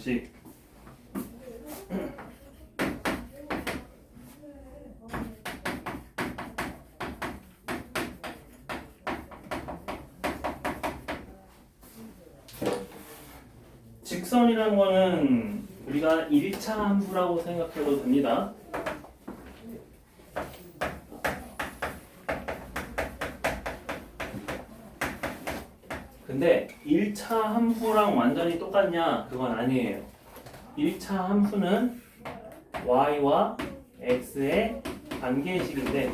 방정식. 직선이라는 거는 우리가 1차 함수라고 생각해도 됩니다. 근데 1차 함수랑 완전히 똑같냐? 그건 아니에요. 1차 함수는 y와 x의 관계식인데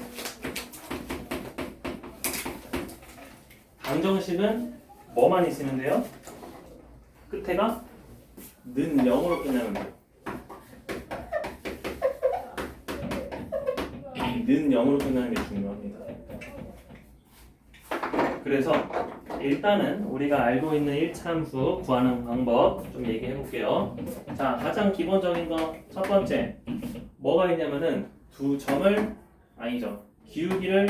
방정식은 뭐만 있으면 돼요? 끝에가 는 0으로 끝나면 돼요. 는 0으로 끝나는 게 중요합니다. 그래서 일단은 우리가 알고 있는 1차 함수 구하는 방법 좀 얘기해 볼게요. 자, 가장 기본적인 거 첫 번째 뭐가 있냐면은 두 점을 아니죠. 기울기를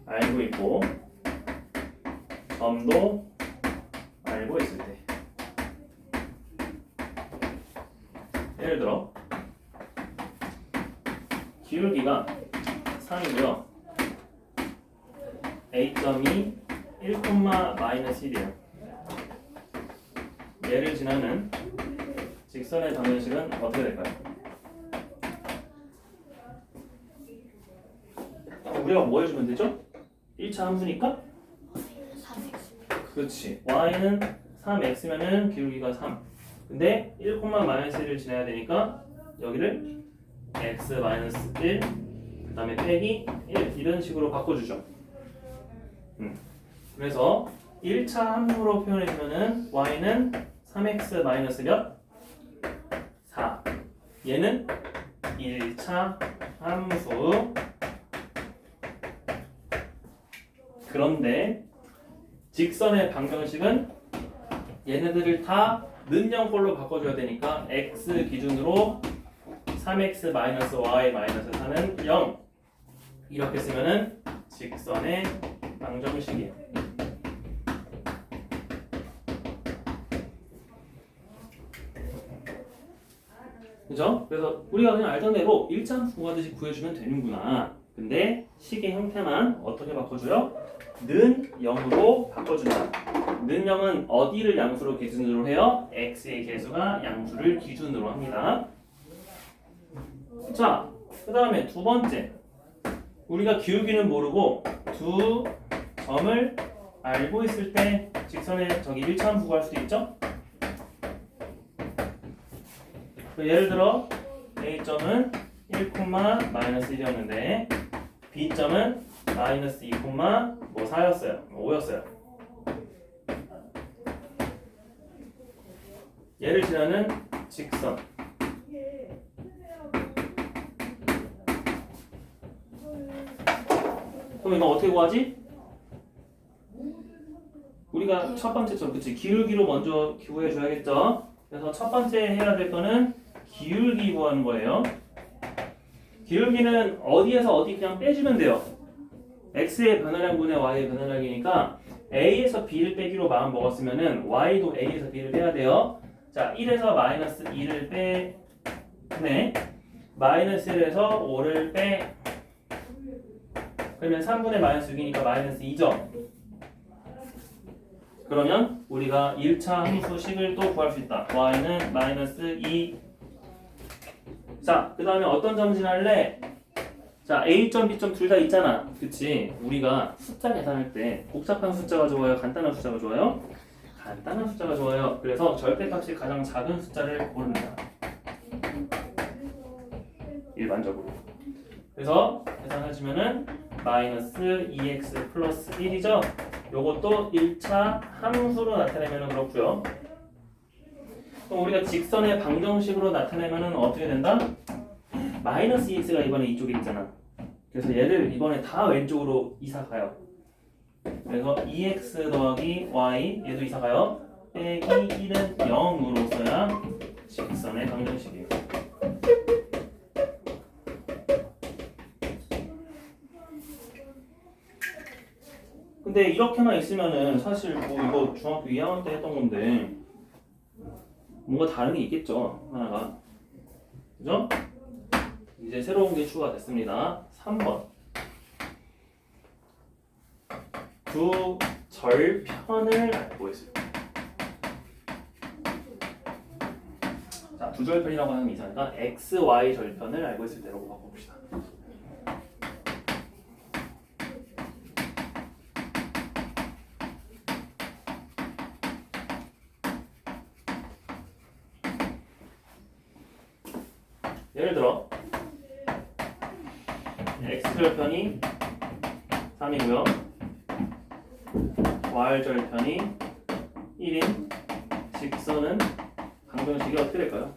알고 있고 점도 알고 있을 때 예를 들어 기울기가 3이고요. A점이 1,-1이에요. 얘를 지나는 직선의 방정식은 어떻게 될까요? 우리가 뭐 해주면 되죠? 1차 함수니까? 그렇지. y는 3x면은 기울기가 3. 근데 1,-1을 지나야 되니까 여기를 x-1 그 다음에 빼기 1 이런 식으로 바꿔주죠. 그래서 1차 함수로 표현해주면은 y는 3x 몇? 4. 얘는 1차 함수. 그런데 직선의 방정식은 얘네들을 다 는 0꼴로 바꿔줘야 되니까 x 기준으로 3x y 4는 0 이렇게 쓰면은 직선의 방정식이에요. 그죠? 그래서 우리가 그냥 알던 대로 1차 함수 구하듯이 구해주면 되는구나. 근데 식의 형태만 어떻게 바꿔줘요? 는 0으로 바꿔준다. 는 0은 어디를 양수로 기준으로 해요? x의 개수가 양수를 기준으로 합니다. 자, 그 다음에 두 번째 우리가 기울기는 모르고 두 점을 알고 있을 때 직선의 저기 1차 함수 구할 수도 있죠? 예를 들어 A점은 1,-1이었는데 B점은 -2,4였어요. 5였어요. 얘를 지나는 직선. 그럼 이거 어떻게 구하지? 우리가 첫 번째점, 그치? 기울기로 먼저 구해 줘야겠죠? 그래서 첫 번째 해야 될 거는 기울기 구하는 거예요. 기울기는 어디에서 어디 그냥 빼주면 돼요. x의 변화량분의 y의 변화량이니까 a에서 b를 빼기로 마음 먹었으면은 y도 a에서 b를 빼야 돼요. 자, 1에서 -2를 빼네. -1에서 5를 빼. 그러면 3분의 -6이니까 -2죠. 그러면 우리가 1차 함수식을 또 구할 수 있다. y는 -2. 자, 그 다음에 어떤 점 지날래? 자, A점, B점 둘 다 있잖아. 그치? 우리가 숫자 계산할 때 복잡한 숫자가 좋아요? 간단한 숫자가 좋아요? 간단한 숫자가 좋아요. 그래서 절대값이 가장 작은 숫자를 고릅니다. 일반적으로. 그래서 계산하시면은 -2x 플러스 1이죠? 요것도 1차 함수로 나타내면 그렇고요. 그럼 우리가 직선의 방정식으로 나타내면 어떻게 된다? -2x가 이번에 이쪽에 있잖아. 그래서 얘를 이번에 다 왼쪽으로 이사 가요. 그래서 2x 더하기 y 얘도 이사 가요. 빼기 1은 0으로 써야 직선의 방정식이에요. 근데 이렇게만 있으면은 사실 뭐 이거 중학교 2학년 때 했던 건데 뭔가 다른 게 있겠죠. 하나가. 그죠? 이제 새로운 게 추가됐습니다. 3번. 두 절편을 알고 있을 때. 자, 두 절편이라고 하는 게 이상하니까 x, y 절편을 알고 있을 때라고 바꿔봅시다. 예를 들어 x절편이 3이고요 y절편이 1인 직선은 방정식이 어떻게 될까요?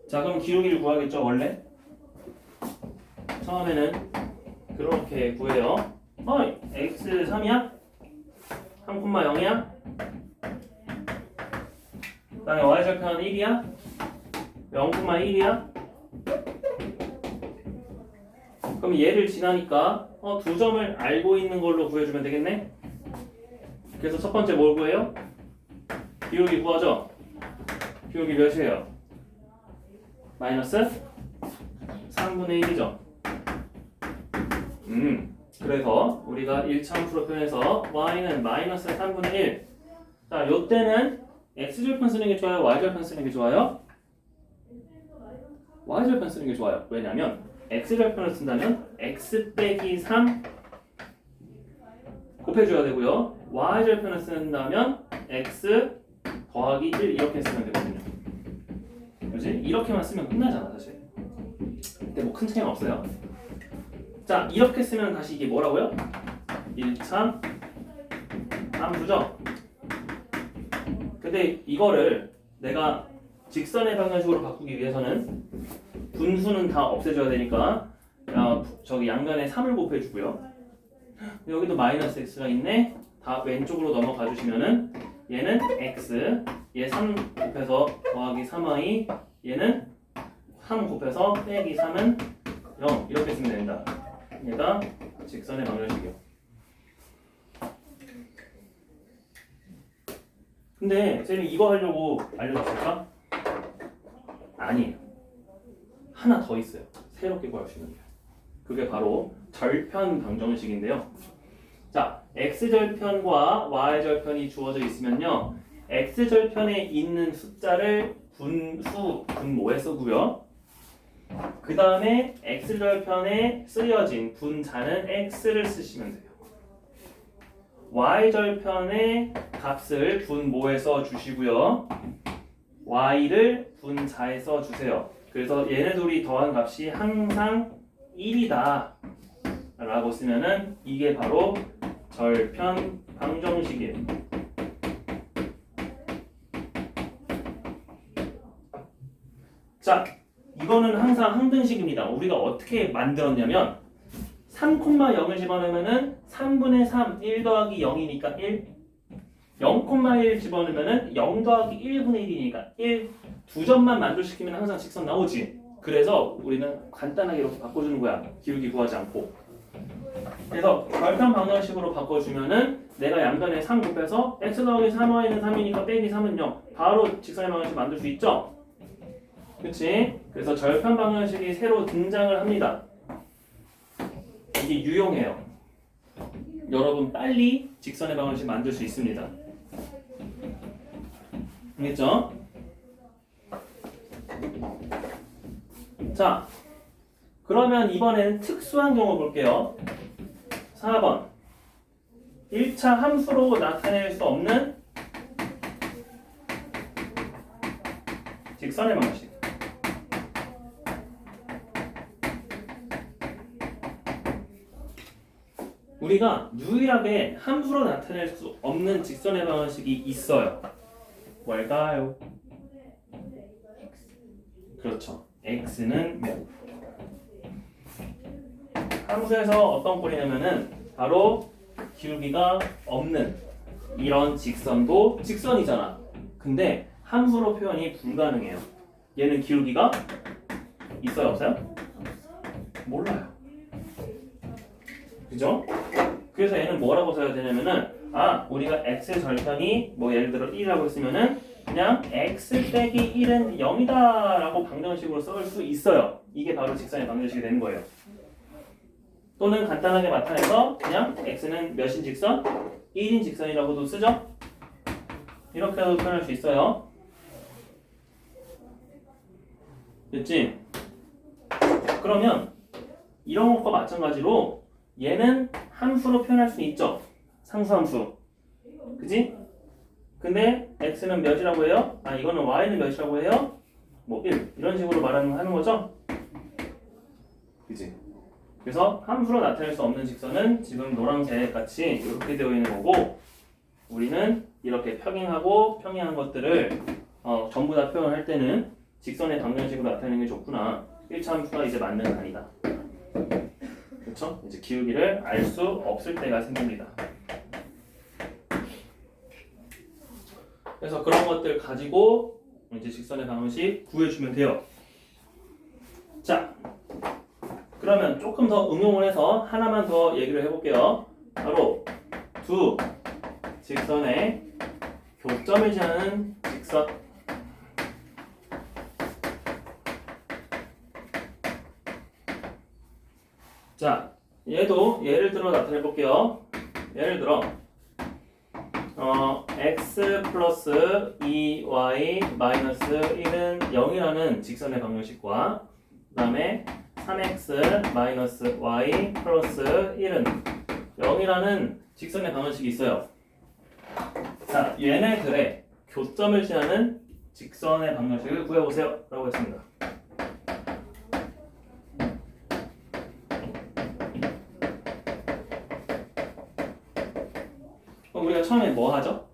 자, 그럼 기울기를 구하겠죠. 원래 처음에는 그렇게 구해요. x 3이야? 3,0이야? 그 다음에 y절편 1이야? 0,1이야? 그럼 얘를 지나니까 두 점을 알고 있는 걸로 구해주면 되겠네? 그래서 첫 번째 뭘 구해요? 기울기 구하죠? 기울기 몇이에요? 마이너스 3분의 1이죠? 그래서 우리가 1차 프로편에서 y는 마이너스 3분의 1. 자, 요때는 x절편 쓰는 게 좋아요? y절편 쓰는 게 좋아요? y절편 쓰는 게 좋아요. 왜냐면 x절편을 쓴다면 x 빼기 3 곱해줘야 되고요. y절편을 쓴다면 x 더하기 1 이렇게 쓰면 되거든요. 그렇지? 이렇게만 쓰면 끝나잖아 사실. 근데 뭐 큰 차이는 없어요. 자, 이렇게 쓰면 다시 이게 뭐라고요? 1차 함수죠? 근데 이거를 내가 직선의 방정식으로 바꾸기 위해서는 분수는 다 없애줘야 되니까 저기 양면에 3을 곱해주고요. 여기도 마이너스 x가 있네. 다 왼쪽으로 넘어가 주시면은 얘는 x, 얘 3 곱해서 더하기 3y, 얘는 3 곱해서 빼기 3은 0 이렇게 쓰면 됩니다. 얘가 직선의 방정식이요. 근데 쌤이 이거 하려고 알려줬을까? 아니에요. 하나 더 있어요. 새롭게 구할 수 있는 게. 그게 바로 절편 방정식인데요. 자, x절편과 y절편이 주어져 있으면요. x절편에 있는 숫자를 분모에 쓰고요. 그 다음에 x절편에 쓰여진 분자는 x를 쓰시면 돼요. y절편의 값을 분모에 써 주시고요. y를 분자에 써 주세요. 그래서 얘네 둘이 더한 값이 항상 1이다 라고 쓰면은 이게 바로 절편 방정식이에요. 자, 이거는 항상 항등식입니다. 우리가 어떻게 만들었냐면 3,0을 집어넣으면은 3분의 3, 1 더하기 0이니까 1 0,1 집어넣으면은 0 더하기 1분의 1이니까 1 두 점만 만족시키면 항상 직선 나오지. 그래서 우리는 간단하게 이렇게 바꿔주는 거야. 기울기 구하지 않고. 그래서 절편 방정식으로 바꿔주면은 내가 양변에 3 곱해서 x 더하기 3y는 3이니까 빼기 3은 0 바로 직선의 방정식 만들 수 있죠? 그치? 그래서 절편 방정식이 새로 등장을 합니다. 이게 유용해요. 여러분 빨리 직선의 방정식 만들 수 있습니다. 알겠죠? 자, 그러면 이번에는 특수한 경우 볼게요. 4번 1차 함수로 나타낼 수 없는 직선의 방정식. 우리가 유일하게 함수로 나타낼 수 없는 직선의 방정식이 있어요. 뭘까요? 그렇죠. x는 몇? 함수에서 어떤 꼴이냐면은 바로 기울기가 없는 이런 직선도 직선이잖아. 근데 함수로 표현이 불가능해요. 얘는 기울기가 있어요, 없어요? 몰라요. 그죠? 그래서 얘는 뭐라고 써야 되냐면은 우리가 x 절편이 뭐 예를 들어 1이라고 했으면은 그냥 x 빼기 1은 0이다 라고 방정식으로 써올 수 있어요. 이게 바로 직선의 방정식이 되는 거예요. 또는 간단하게 나타내서 그냥 x는 몇인 직선? 1인 직선이라고도 쓰죠. 이렇게도 표현할 수 있어요. 됐지? 그러면 이런 것과 마찬가지로 얘는 함수로 표현할 수 있죠. 상수함수. 그지? 근데 x는 몇이라고 해요? 아, 이거는 y는 몇이라고 해요? 뭐 1. 이런 식으로 하는 거죠? 그지? 그래서 함수로 나타낼 수 없는 직선은 지금 노란색 같이 이렇게 되어 있는 거고, 우리는 이렇게 평행한 것들을 전부 다 표현할 때는 직선의 방정식으로 나타내는 게 좋구나. 1차 함수가 이제 맞는 아니다. 그렇죠? 이제 기울기를 알 수 없을 때가 생깁니다. 그래서 그런 것들 가지고 이제 직선의 방정식 구해주면 돼요. 자, 그러면 조금 더 응용을 해서 하나만 더 얘기를 해볼게요. 바로 두 직선의 교점을 지나는 직선. 자, 얘도 예를 들어 나타내 볼게요. 예를 들어 x 플러스 2y 마이너스 1은 0이라는 직선의 방정식과 그 다음에 3x 마이너스 y 플러스 1은 0이라는 직선의 방정식이 있어요. 자, 얘네들의 교점을 지나는 직선의 방정식을 구해보세요 라고 했습니다. 우리가 처음에 뭐 하죠?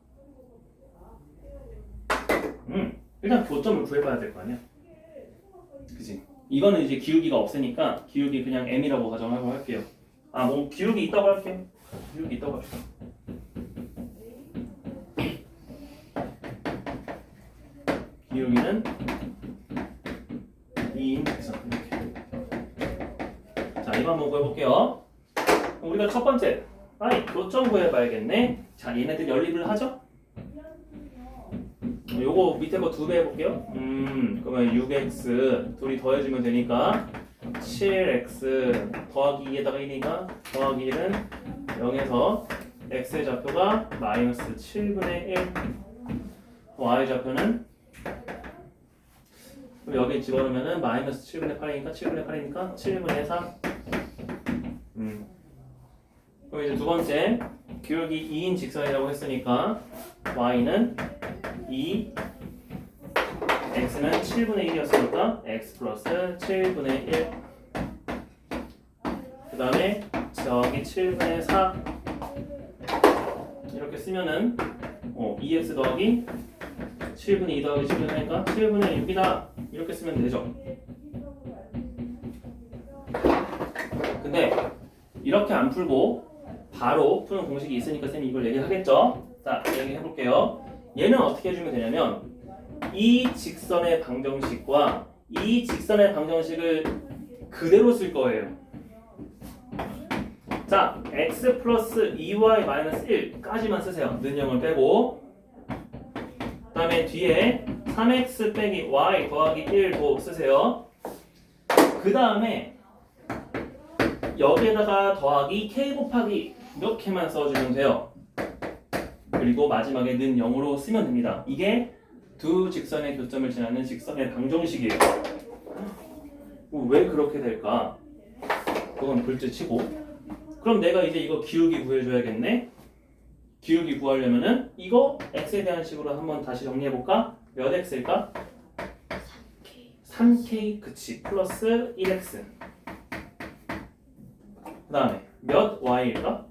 일단 교점을 구해봐야 될 거 아니야? 그치? 이거는 이제 기울기가 없으니까 기울기 그냥 m이라고 가정하고 할게요. 아, 뭐 기울기 있다고 할게요. 기울기 있다고 합시다. 기울기는 2인 직선 이렇게. 자, 이거 한번 구해볼게요. 우리가 첫 번째 교점 구해봐야겠네. 자, 얘네들 연립을 하죠? 요거 밑에 거 2배 해볼게요. 그러면 6x 둘이 더해주면 되니까 7x 더하기 2에다가 1이니까 더하기 1은 0에서 x의 좌표가 마이너스 7분의 1, y 좌표는 여기 집어넣으면 마이너스 7분의 8이니까 7분의 3. 그럼 이제 두 번째 기울기 2인 직선이라고 했으니까 y는 2, x는 7분의 1이었으니까 x 플러스 7분의 1. 그 다음에 저기 7분의 4 이렇게 쓰면은 2x 더하기 7분의 2 더하기 7분의 4니까 7분의 6이다 이렇게 쓰면 되죠. 근데 이렇게 안 풀고 바로 푸는 공식이 있으니까 쌤이 이걸 얘기하겠죠. 자, 얘기해볼게요. 얘는 어떻게 해주면 되냐면 이 직선의 방정식과 이 직선의 방정식을 그대로 쓸 거예요. 자, x 플러스 2y 마이너스 1까지만 쓰세요. 는 0을 빼고. 그 다음에 뒤에 3x 빼기 y 더하기 1도 쓰세요. 그 다음에 여기에다가 더하기 k 곱하기 이렇게만 써주면 돼요. 그리고 마지막에 는 0으로 쓰면 됩니다. 이게 두 직선의 교점을 지나는 직선의 방정식이에요. 왜 그렇게 될까? 그건 둘째치고. 그럼 내가 이제 이거 기울기 구해줘야겠네. 기울기 구하려면은 이거 x에 대한 식으로 한번 다시 정리해볼까? 몇 x일까? 3k 그치 플러스 1x. 그 다음에 몇 y일까?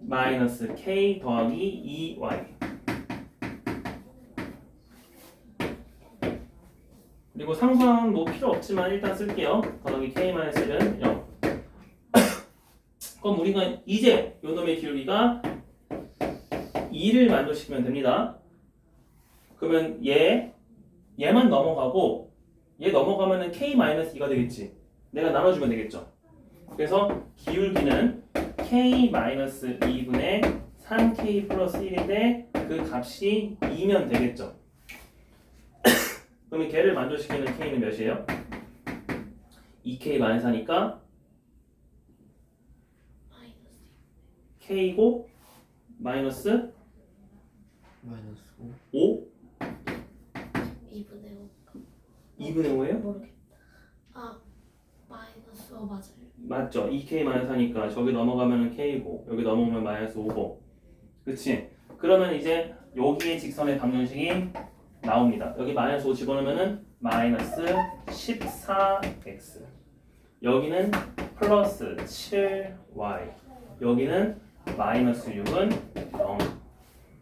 마이너스 k 더하기 2y. 그리고 상수항은 뭐 필요 없지만 일단 쓸게요. 더하기 k 마이너스 1은 0. 그럼 우리가 이제 요놈의 기울기가 2를 만족시키면 됩니다. 그러면 얘만 넘어가고 얘 넘어가면은 k 마이너스 2가 되겠지. 내가 나눠주면 되겠죠. 그래서 기울기는 k 마이너스 2분의 3k 플러스 1인데 그 값이 2면 되겠죠. 그러면 걔를 만족시키는 k는 몇이에요? 2k 마이너스 하니까 k고 마이너스 마이너스 5? 2분의 5. 2분의 5예요? 모르겠다. 아, 마이너스 5 맞아요. 맞죠. 2k 마이너스 하니까 저기 넘어가면은 k고 여기 넘어오면 마이너스 5고 그치? 그러면 이제 여기에 직선의 방정식이 나옵니다. 여기 마이너스 5 집어넣으면은 마이너스 14x 여기는 플러스 7y 여기는 마이너스 6은 0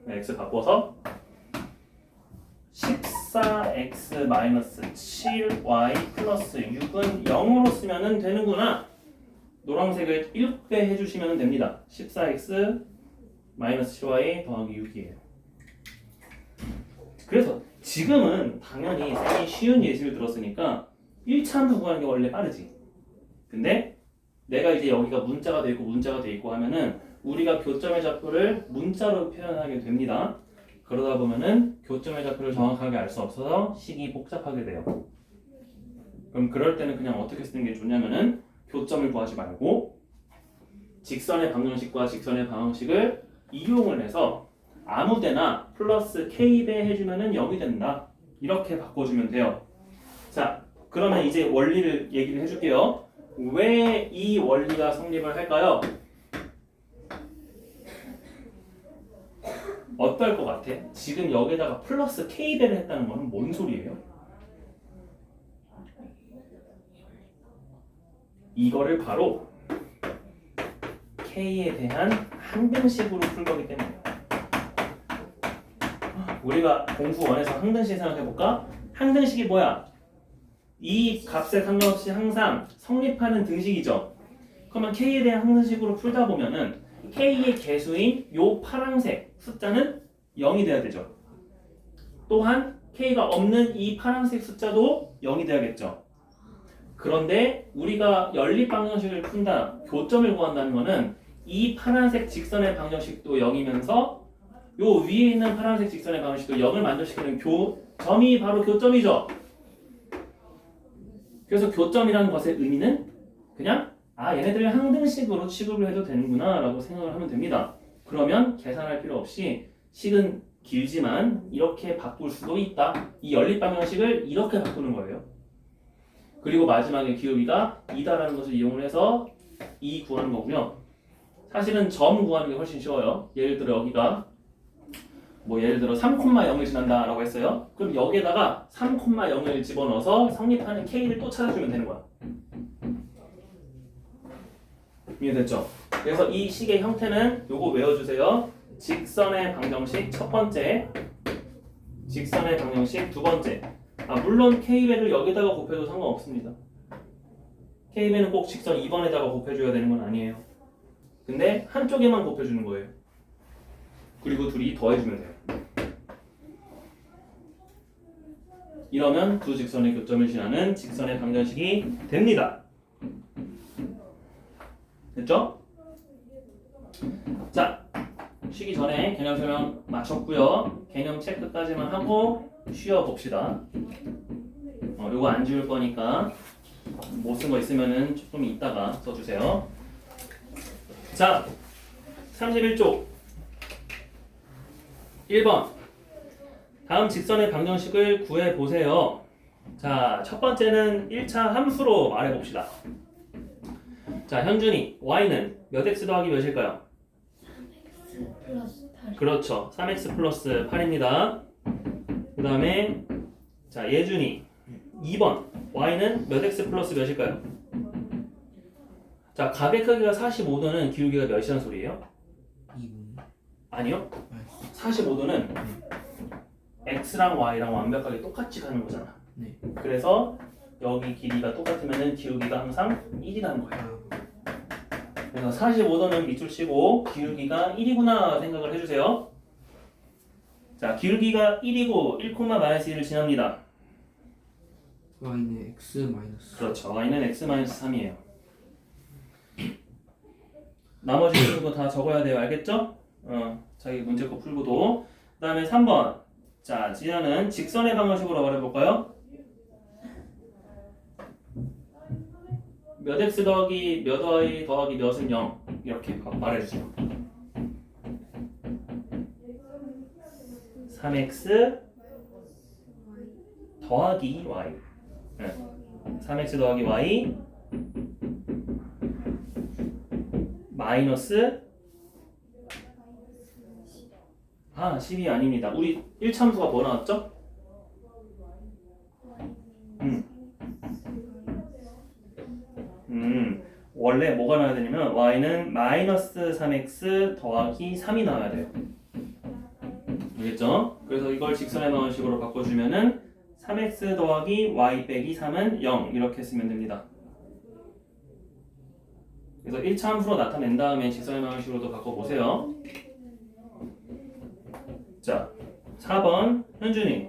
x 바꿔서 14x 마이너스 7y 플러스 6은 0으로 쓰면 되는구나. 노란색을 1배 해주시면 됩니다. 14x 마이너스 7y 더하기 6이에요. 그래서 지금은 당연히 쌤이 쉬운 예시를 들었으니까 1차 함수 구하는 게 원래 빠르지. 근데 내가 이제 여기가 문자가 돼 있고 문자가 돼 있고 하면은 우리가 교점의 좌표를 문자로 표현하게 됩니다. 그러다 보면은 교점의 좌표를 정확하게 알 수 없어서 식이 복잡하게 돼요. 그럼 그럴 때는 그냥 어떻게 쓰는 게 좋냐면은 교점을 구하지 말고 직선의 방정식과 직선의 방정식을 이용을 해서 아무데나 플러스 k배 해주면은 0이 된다. 이렇게 바꿔주면 돼요. 자, 그러면 이제 원리를 얘기를 해줄게요. 왜 이 원리가 성립을 할까요? 어떨 것 같아? 지금 여기다가 플러스 k배를 했다는 거는 뭔 소리예요? 이거를 바로 k에 대한 항등식으로 풀 거기 때문이에요. 우리가 공부 1에서 항등식 생각해볼까? 항등식이 뭐야? 이 값에 상관없이 항상 성립하는 등식이죠. 그러면 k에 대한 항등식으로 풀다 보면은 k의 개수인 요 파란색 숫자는 0이 돼야 되죠. 또한 k가 없는 이 파란색 숫자도 0이 돼야겠죠. 그런데 우리가 연립 방정식을 푼다, 교점을 구한다는 거는 이 파란색 직선의 방정식도 0이면서 요 위에 있는 파란색 직선의 방정식도 0을 만족시키는 점이 바로 교점이죠. 그래서 교점이라는 것의 의미는 그냥 얘네들을 항등식으로 취급을 해도 되는구나 라고 생각을 하면 됩니다. 그러면 계산할 필요 없이 식은 길지만 이렇게 바꿀 수도 있다. 이 연립 방정식을 이렇게 바꾸는 거예요. 그리고 마지막에 기울기가 2다라는 것을 이용을 해서 2 구하는 거고요. 사실은 점 구하는 게 훨씬 쉬워요. 예를 들어 여기가 예를 들어 3,0을 지난다 라고 했어요. 그럼 여기에다가 3,0을 집어넣어서 성립하는 k를 또 찾아주면 되는 거야. 이해됐죠? 그래서 이 식의 형태는 요거 외워주세요. 직선의 방정식 첫 번째, 직선의 방정식 두 번째. 물론 k배를 여기다가 곱해도 상관없습니다. k배는 꼭 직선 2번에다가 곱해줘야 되는 건 아니에요. 근데 한쪽에만 곱해주는 거예요. 그리고 둘이 더해주면 돼요. 이러면 두 직선의 교점을 지나는 직선의 방정식이 됩니다. 됐죠? 자, 쉬기 전에 개념 설명 마쳤고요. 개념 체크까지만 하고 쉬어봅시다. 요거 안 지울 거니까 못 쓴 거 있으면은 조금 이따가 써주세요. 자, 31쪽 1번 다음 직선의 방정식을 구해보세요. 자, 첫 번째는 1차 함수로 말해봅시다. 자, 현준이 y는 몇 x 더하기 몇일까요? 3x 플러스 8. 그렇죠. 3x 플러스 8입니다. 그 다음에 자, 예준이 2번 y는 몇 x 플러스 몇일까요? 자, 각의 크기가 45도는 기울기가 몇이란 소리예요? 2분 아니요. 45도는 x랑 y랑 완벽하게 똑같이 가는 거잖아. 네. 그래서 여기 길이가 똑같으면 기울기가 항상 1이라는 거예요. 그래서 45도는 밑줄 치고 기울기가 1이구나 생각을 해주세요. 자, 기울기가 1이고 1,-1을 지납니다. y는 x 마이너스 그렇죠. y는 x-3이에요. 나머지 부분도 다 적어야 돼요. 알겠죠? 자기 문제 거 풀고도. 그 다음에 3번. 자, 지나는 직선의 방정식으로 말해볼까요? 몇 x 더하기 몇 y 더하기 몇은 0 이렇게 말해주세요. 3x 더하기 y. 네. 3x 더하기 y 마이너스 10이 아닙니다. 우리 1참수가 뭐 나왔죠? 원래 뭐가 나와야 되냐면 y는 마이너스 3x 더하기 3이 나와야 돼요. 알겠죠? 그래서 이걸 직선의 방정식으로 바꿔주면은 3x 더하기 y 빼기 3은 0 이렇게 쓰면 됩니다. 그래서 1차 함수로 나타낸 다음에 직선의 방정식으로도 바꿔보세요. 자, 4번 현준이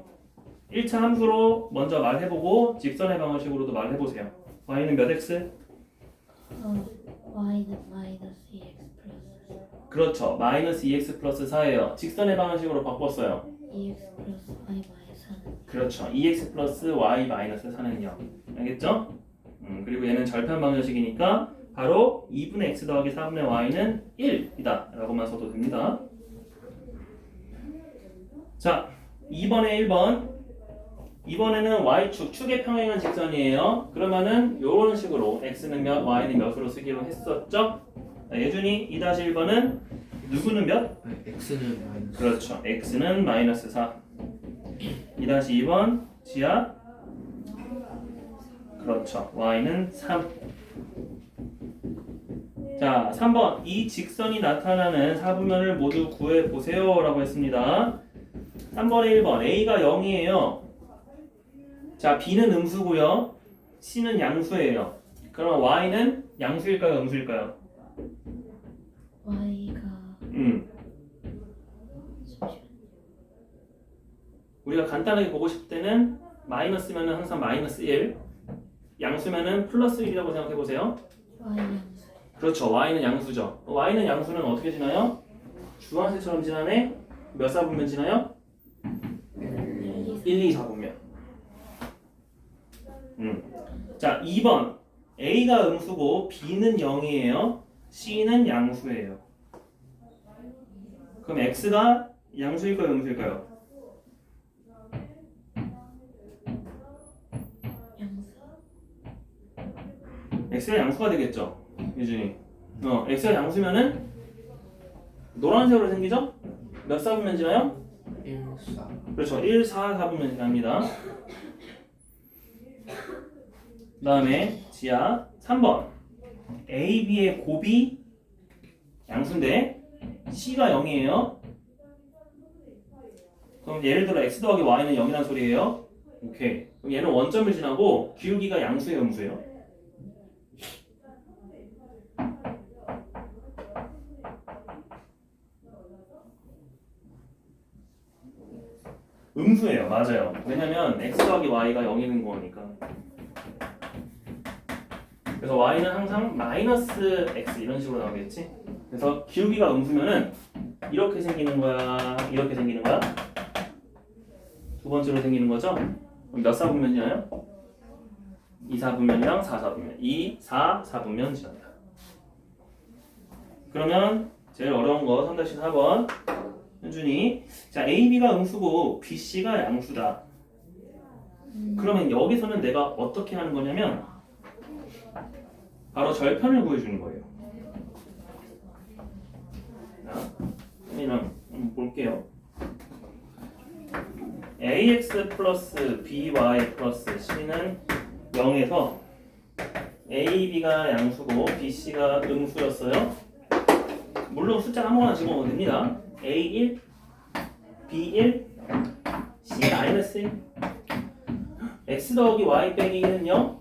1차 함수로 먼저 말해보고 직선의 방정식으로도 말해보세요. y는 몇 x? y는 마이너스 2x 플러스 그렇죠. 마이너스 2x 플러스 4예요. 직선의 방정식으로 바꿨어요. 2x 플러스 y 마이너스 4는 그렇죠. 2x 플러스 y 마이너스 4는 0. 알겠죠? 그리고 얘는 절편 방정식이니까 바로 2분의 x 더하기 4분의 y는 1이다 라고만 써도 됩니다. 자, 2번에 1번. 이번에는 y축, 축의 평행은 직선이에요. 그러면은 요런 식으로 x는 몇, y는 몇으로 쓰기로 했었죠? 자, 예준이 2-1번은 누구는 몇? 아니, x는 마이너스. 그렇죠. x는 마이너스 4. 2-2번 지하. 그렇죠. y는 3. 자, 3번. 이 직선이 나타나는 사분면을 모두 구해보세요 라고 했습니다. 3번에 1번. a가 0이에요. 자, b는 음수고요. c는 양수예요. 그럼 y는 양수일까요? 음수일까요? y가 우리가 간단하게 보고 싶을 때는 마이너스면은 항상 마이너스 1, 양수면은 플러스 1이라고 생각해 보세요. y 양수 그렇죠. y는 양수죠. y는 양수는 어떻게 지나요? 주황색처럼 지나네. 몇 사분면 지나요? 1, 2, 4분면. 자, 2번. a가 음수고 b는 0이에요. c는 양수예요. 그럼 x가 양수일까요? 음수일까요? 양수 x가 양수가 되겠죠? 유준이. x가 양수면은 노란색으로 생기죠? 몇 사분면 지나요? 1, 4. 그렇죠. 1, 4, 4분면 지납니다. 그 다음에 지하 3번. A, B의 곱이 양수인데 C가 0이에요. 그럼 예를 들어 x 더하기 y는 0이라는 소리예요. 오케이. 그럼 얘는 원점을 지나고 기울기가 양수예요, 음수예요? 음수예요. 맞아요. 왜냐면 x 더하기 y가 0이는 거니까. 그래서 y는 항상 마이너스 x 이런 식으로 나오겠지. 그래서 기울기가 음수면은 이렇게 생기는 거야, 이렇게 생기는 거야. 두 번째로 생기는 거죠. 그럼 몇 사분면이나요? 2, 4분면이랑 4, 4분면. 2, 4, 4분면 지납니다. 그러면 제일 어려운 거 3-4번 현준이. 자, A, B가 음수고 B, C가 양수다. 그러면 여기서는 내가 어떻게 하는 거냐면 바로 절편을 구해주는 거예요. 자, 그냥 한번 볼게요. ax 플러스 by 플러스 c는 0에서 a, b가 양수고 b, c가 음수였어요. 물론 숫자 아무거나 집어넣어도 됩니다. a1, b1, c-1 x 더하기 y 빼기 1은 0.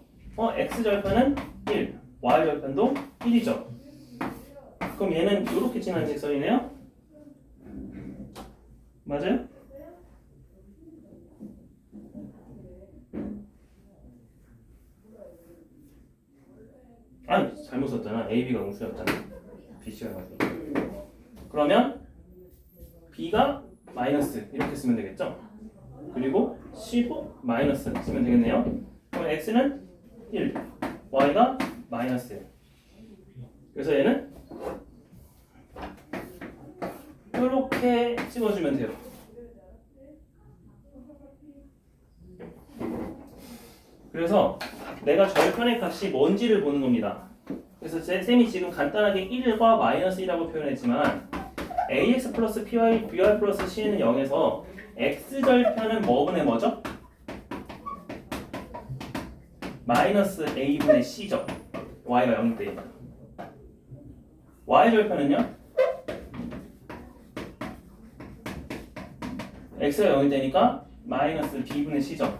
x 절편은 1, y 절편도 1이죠. 그럼 얘는 이렇게 지나는 직선이네요. 맞아요? 아니, 잘못 썼잖아. AB가 음수였잖아. BC가 양수. 그러면 b가 마이너스 이렇게 쓰면 되겠죠? 그리고 c도 마이너스 쓰면 되겠네요. 그럼 x는 1, y가 마이너스. 그래서 얘는 이렇게 찍어주면 돼요. 그래서 내가 절편의 값이 뭔지를 보는 겁니다. 그래서 쌤이 지금 간단하게 1과 마이너스 1이라고 표현했지만 ax 플러스 by 플러스 c는 0에서 x절편은 뭐분의 뭐죠? 마이너스 a분의 c죠. y가 0일 때입니다. y절편은요? x가 0일 때니까 마이너스 b분의 c죠.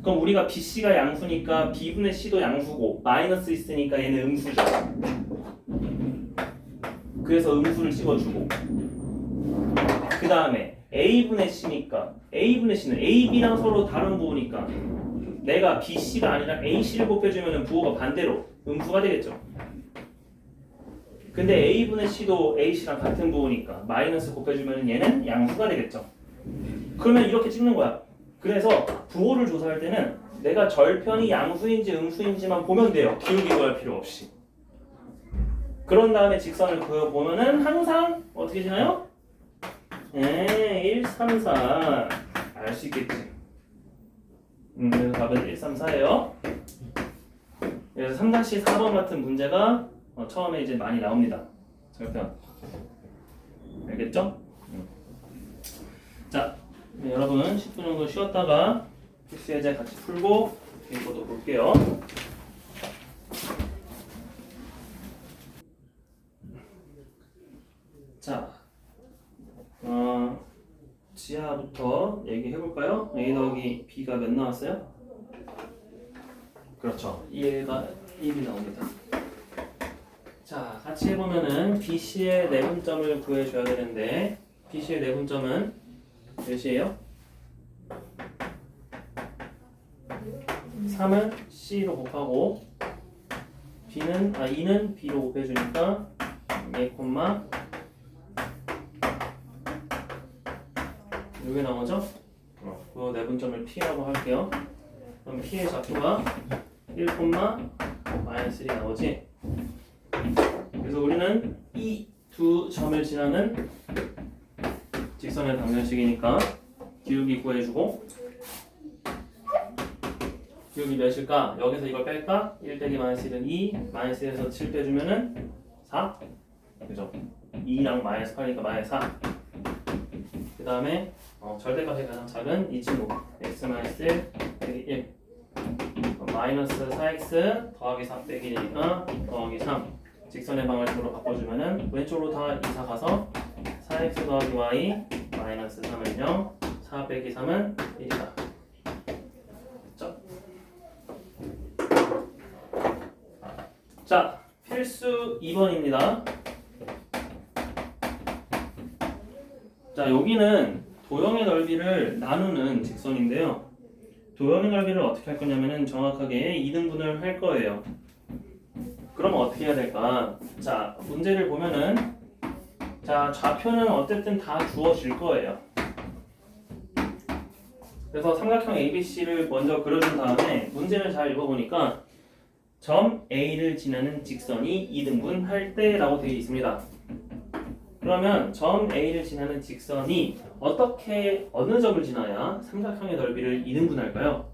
그럼 우리가 bc가 양수니까 b분의 c도 양수고 마이너스 있으니까 얘는 음수죠. 그래서 음수를 찍어주고 그 다음에 a분의 c니까 a분의 c는 ab랑 서로 다른 부호니까 내가 bc가 아니라 ac를 곱해주면 부호가 반대로 음수가 되겠죠. 근데 a분의 c도 ac랑 같은 부호니까 마이너스 곱해주면 얘는 양수가 되겠죠. 그러면 이렇게 찍는 거야. 그래서 부호를 조사할 때는 내가 절편이 양수인지 음수인지만 보면 돼요. 기울기 구할 필요 없이. 그런 다음에 직선을 그어보면은 항상 어떻게 지나요? 1, 3, 4 알 수 있겠지. 그래서 답은 1, 3, 4예요. 그래서 3-4번 같은 문제가 처음에 이제 많이 나옵니다. 절편. 알겠죠? 자, 네, 여러분 10분 정도 쉬었다가 필수 예제 같이 풀고 이것도 볼게요. 자, 지하부터 얘기해 볼까요? a 더하기 b가 몇 나왔어요? 그렇죠. 얘가 1이 나옵니다. 자, 같이 해보면은 BC의 내분점을 구해줘야 되는데 BC의 내분점은 몇이에요? 3을 C로 곱하고 E는 B로 곱해주니까 A 콤마 이게 나오죠? 그 내분점을 P라고 할게요. 그럼 P의 좌표가 1, 마이너스 1이 나오지? 그래서 우리는 이 두 점을 지나는 직선의 방정식이니까 기울기 구해주고 기울기 몇일까? 여기서 이걸 뺄까? 1 빼기 마이너스 1은 2 마이너스 1에서 7 빼주면은 4 그죠? 2랑 마이너스 8이니까 마이너스 4 그 다음에 절대값이 가장 작은 이 친구 x 마이너스 1 빼기 1 마이너스 4x 더하기 3 빼기 1이니까 더하기 3 직선의 방정식으로 바꿔주면은 왼쪽으로 다 이사 가서 4x 더하기 y 마이너스 3은 0 4 빼기 3은 1이다. 자, 필수 2번입니다. 자, 여기는 도형의 넓이를 나누는 직선인데요. 도형의 넓이를 어떻게 할 거냐면은 정확하게 2등분을 할 거예요. 그럼 어떻게 해야 될까? 자, 문제를 보면은 자, 좌표는 어쨌든 다 주어질 거예요. 그래서 삼각형 ABC를 먼저 그려준 다음에 문제를 잘 읽어보니까 점 A를 지나는 직선이 2등분 할 때라고 되어 있습니다. 그러면 점 A를 지나는 직선이 어느 점을 지나야 삼각형의 넓이를 2등분 할까요?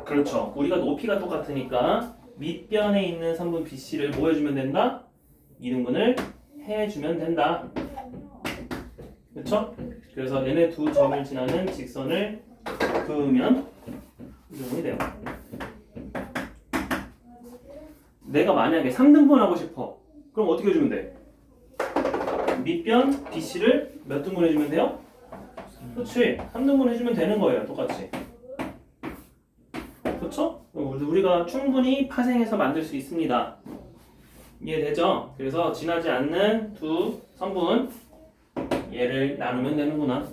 그렇죠. 우리가 높이가 똑같으니까 밑변에 있는 선분 BC를 뭐 해주면 된다? 2등분을 해주면 된다. 그렇죠? 그래서 얘네 두 점을 지나는 직선을 그으면 2등분이 돼요. 내가 만약에 3등분 하고 싶어. 그럼 어떻게 해주면 돼? 밑변 BC를 몇 등분 해주면 돼요? 그렇지. 3등분 해주면 되는 거예요. 똑같이. 그렇죠? 우리가 충분히 파생해서 만들 수 있습니다. 이해되죠? 그래서 지나지 않는 두 선분 얘를 나누면 되는구나.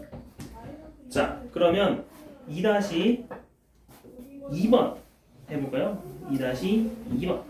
자, 그러면 2-2번 해볼까요? 2-2번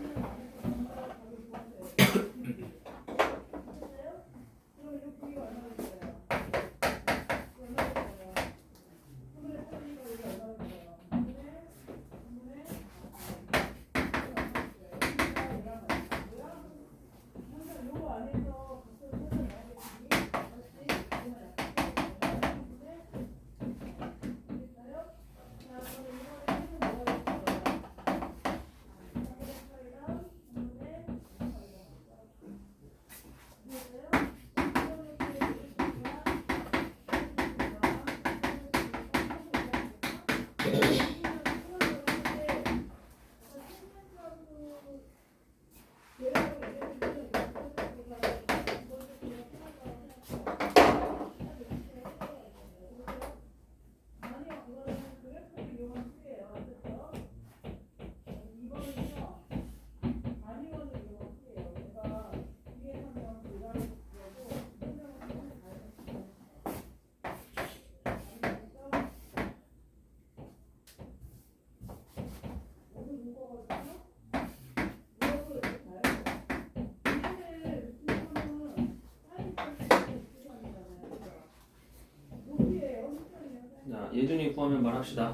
예준이 구하면 말합시다.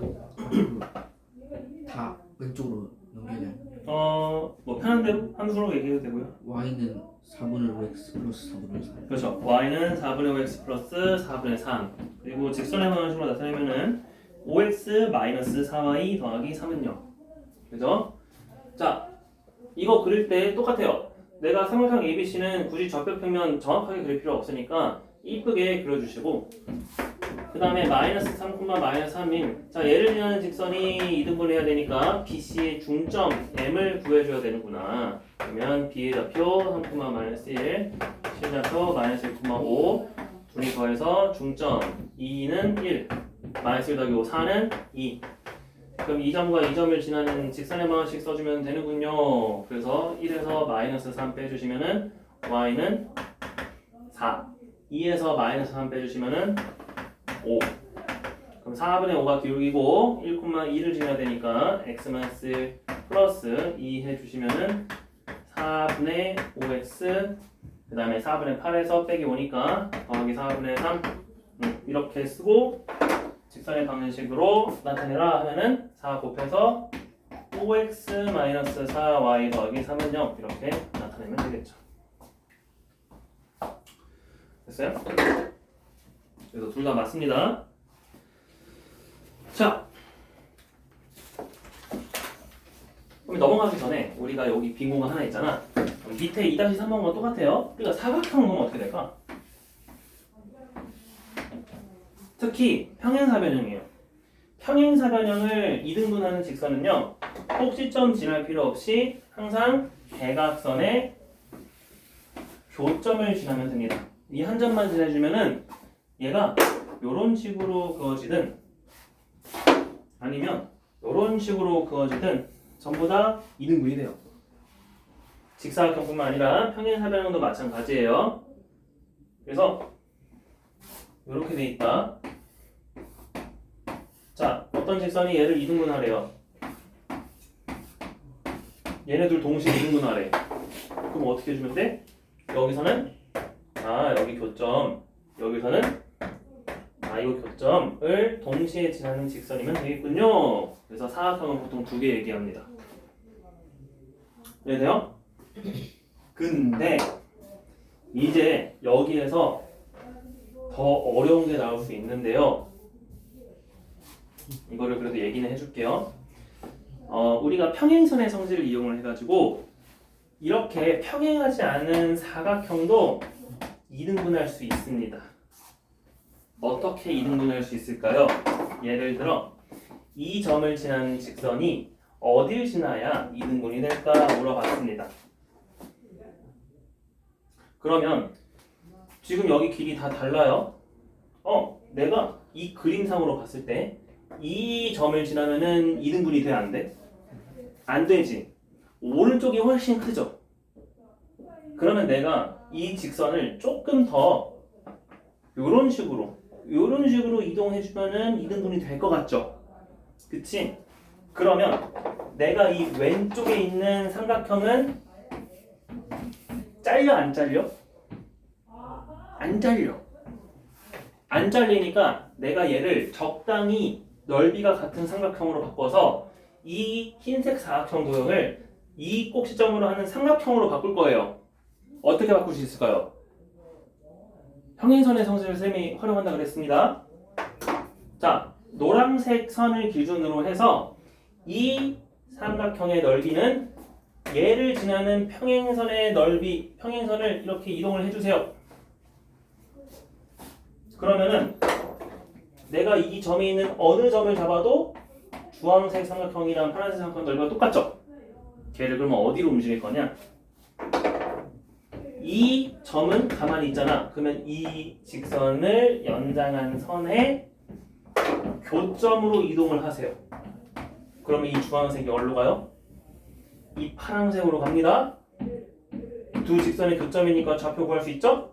다 왼쪽으로 넘겨야 돼. 뭐 편한 대로 함수로 얘기해도 되고요. y는 4분의 5 x 플러스 4분의 3. 그렇죠. y는 4분의 5x 플러스 4분의 3. 그리고 직선의 방식으로 나타내면은 5x 마이너스 4y 더하기 3은 0. 그죠? 자, 이거 그릴 때 똑같아요. 내가 삼각형 ABC는 굳이 좌표평면 정확하게 그릴 필요 없으니까 이쁘게 그려주시고, 그 다음에 마이너스 3, 마이너스 3인, 자, 얘를 지나는 직선이 이등분을 해야 되니까 BC의 중점 M을 구해줘야 되는구나. 그러면 B의 좌표 3, 마이너스 1, C좌표 마이너스 1,5, 둘이 더해서 중점 2는 1, 마이너스 1 더하기 5, 4는 2. 그럼 이 점과 이 점을 지나는 직선의 방식 써주면 되는군요. 그래서 1에서 마이너스 3 빼주시면은 y는 4, 2에서 마이너스 3 빼주시면은 5. 그럼 4분의 5가 기울기고 1,2를 지나야 되니까 x-1 플러스 2 해주시면은 4분의 5x, 그 다음에 4분의 8에서 빼기 5니까 더하기 4분의 3, 이렇게 쓰고 직선의 방정식으로 나타내라 하면은 4 곱해서 5x 마이너스 4y 더하기 3은 0 이렇게 나타내면 되겠죠. 됐어요? 그래서 둘 다 맞습니다. 자, 그럼 넘어가기 전에 우리가 여기 빈 공간 하나 있잖아. 밑에 2-3번과 똑같아요. 그러니까 사각형은 어떻게 될까? 특히 평행사변형이에요. 평행사변형을 이등분하는 직선은요, 꼭 시점 지날 필요 없이 항상 대각선의 교점을 지나면 됩니다. 이 한 점만 지나주면은 얘가 요런 식으로 그어지든 아니면 요런 식으로 그어지든 전부 다 이등분이 돼요. 직사각형뿐만 아니라 평행사변형도 마찬가지예요. 그래서 이렇게 돼 있다. 자, 어떤 직선이 얘를 이등분하래요. 얘네들 동시에 이등분하래. 그럼 어떻게 해주면 돼? 여기서는 여기 교점, 여기서는 이거 교점을 동시에 지나는 직선이면 되겠군요. 그래서 사각형은 보통 두 개 얘기합니다. 이해돼요? 근데 이제 여기에서 더 어려운 게 나올 수 있는데요. 이거를 그래도 얘기는 해줄게요. 우리가 평행선의 성질을 이용을 해가지고 이렇게 평행하지 않은 사각형도 이등분할 수 있습니다. 어떻게 이등분할 수 있을까요? 예를 들어 이 점을 지나는 직선이 어딜 지나야 이등분이 될까 물어봤습니다. 그러면 지금 여기 길이 다 달라요. 내가 이 그림상으로 봤을 때 이 점을 지나면은 이등분이 돼, 안 돼? 안 되지. 오른쪽이 훨씬 크죠. 그러면 내가 이 직선을 조금 더 요런 식으로 이동해주면은 이등분이 될 것 같죠? 그치? 그러면 내가 이 왼쪽에 있는 삼각형은 잘려, 안 잘려? 안 잘려. 안 잘리니까 내가 얘를 적당히 넓이가 같은 삼각형으로 바꿔서 이 흰색 사각형 도형을 이 꼭지점으로 하는 삼각형으로 바꿀 거예요. 어떻게 바꿀 수 있을까요? 평행선의 성질을 쌤이 활용한다 그랬습니다. 자, 노란색 선을 기준으로 해서 이 삼각형의 넓이는 얘를 지나는 평행선의 넓이, 평행선을 이렇게 이동을 해주세요. 그러면은 내가 이 점에 있는 어느 점을 잡아도 주황색 삼각형이랑 파란색 삼각형 넓이가 똑같죠? 걔를 그러면 어디로 움직일 거냐? 이 점은 가만히 있잖아. 그러면 이 직선을 연장한 선의 교점으로 이동을 하세요. 그러면 이 주황색이 어디로 가요? 이 파란색으로 갑니다. 두 직선의 교점이니까 좌표 구할 수 있죠?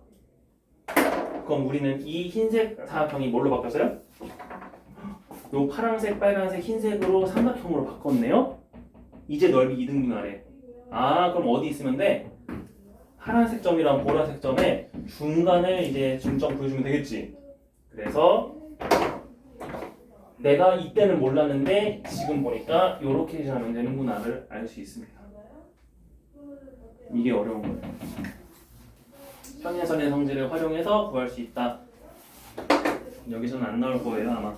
그럼 우리는 이 흰색 사각형이 뭘로 바뀌었어요? 요 파란색, 빨간색, 흰색으로 삼각형으로 바꿨네요. 이제 넓이 이등분하래. 그럼 어디 있으면 돼? 파란색 점이랑 보라색 점의 중간을 이제 중점 보여주면 되겠지. 그래서 내가 이때는 몰랐는데 지금 보니까 요렇게 하면 되는구나를 알 수 있습니다. 이게 어려운 거예요. 평행선의 성질을 활용해서 구할 수 있다. 여기서는 안 나올 거예요 아마.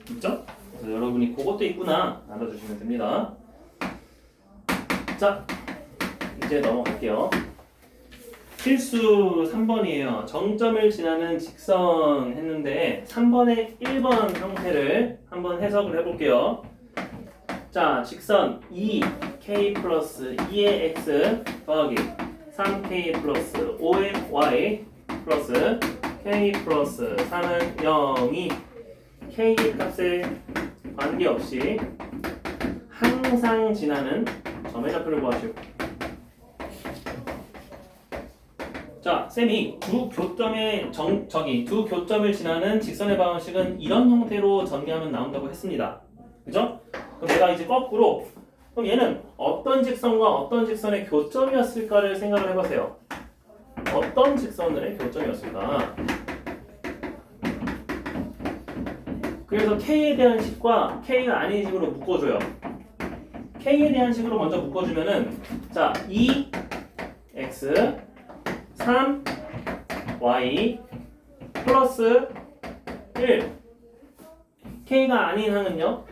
있죠? 그래서 여러분이 그것도 있구나 알아주시면 됩니다. 자, 이제 넘어갈게요. 필수 3번이에요. 정점을 지나는 직선 했는데 3번의 1번 형태를 한번 해석을 해볼게요. 자, 직선 2k 플러스 2의 x 더하기 3k 플러스 5의 y 플러스 k 플러스 4는 0이 k 값에 관계없이 항상 지나는 점의 좌표를 구하시오. 자, 쌤이 두 교점의 두 교점을 지나는 직선의 방식은 이런 형태로 전개하면 나온다고 했습니다. 그죠? 그럼 내가 이제 거꾸로 그럼 얘는 어떤 직선과 어떤 직선의 교점이었을까를 생각을 해보세요. 어떤 직선의 교점이었을까? 그래서 K에 대한 식과 K가 아닌 식으로 묶어줘요. K에 대한 식으로 먼저 묶어주면은 자 2x 3y 플러스 1 K가 아닌 항은요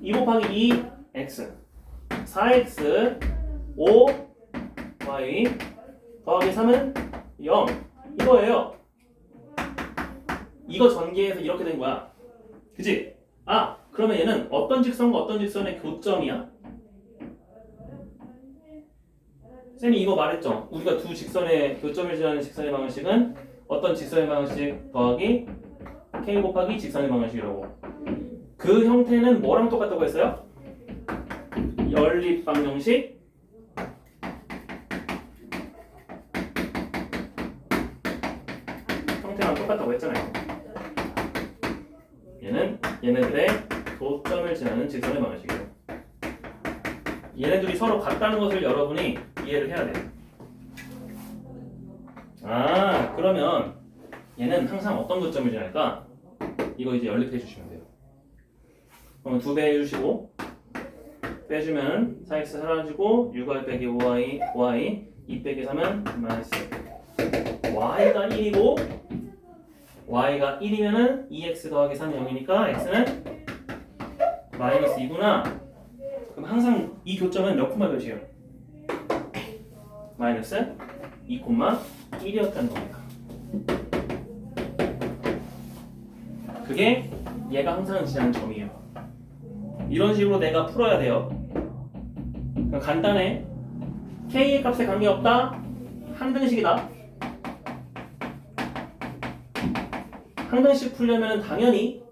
2 곱하기 2x 4x 5y 더하기 3은 0 이거예요. 이거 전개해서 이렇게 된 거야. 그치? 아 그러면 얘는 어떤 직선과 어떤 직선의 교점이야? 쌤이 이거 말했죠. 우리가 두 직선의 교점을 지나는 직선의 방식은 어떤 직선의 방식 더하기 k 곱하기 직선의 방식이라고. 그 형태는 뭐랑 똑같다고 했어요? 연립방정식 형태랑 똑같다고 했잖아요. 얘는 얘네들의 교점을 지나는 직선의 방식이에요. 얘네들이 서로 같다는 것을 여러분이 이해를 해야 돼요. 아 그러면 얘는 항상 어떤 교점을 지날까? 이거 이제 연립해 주시면 돼요. 그러면 2배 해주시고 빼주면 4x 사라지고 6y 빼기 5y 2 빼기 3은 마이너스 y가 1이고 y가 1이면은 2x 더하기 3이 0이니까 x는 마이너스 2구나. 그럼 항상 이 교점은 몇 콤마 몇이에요? 마이너스 2,1이었다는 겁니다. 그게 얘가 항상 지나는 점이에요. 이런 식으로 내가 풀어야 돼요. 간단해. k의 값에 관계없다. 항등식이다. 항등식 풀려면 당연히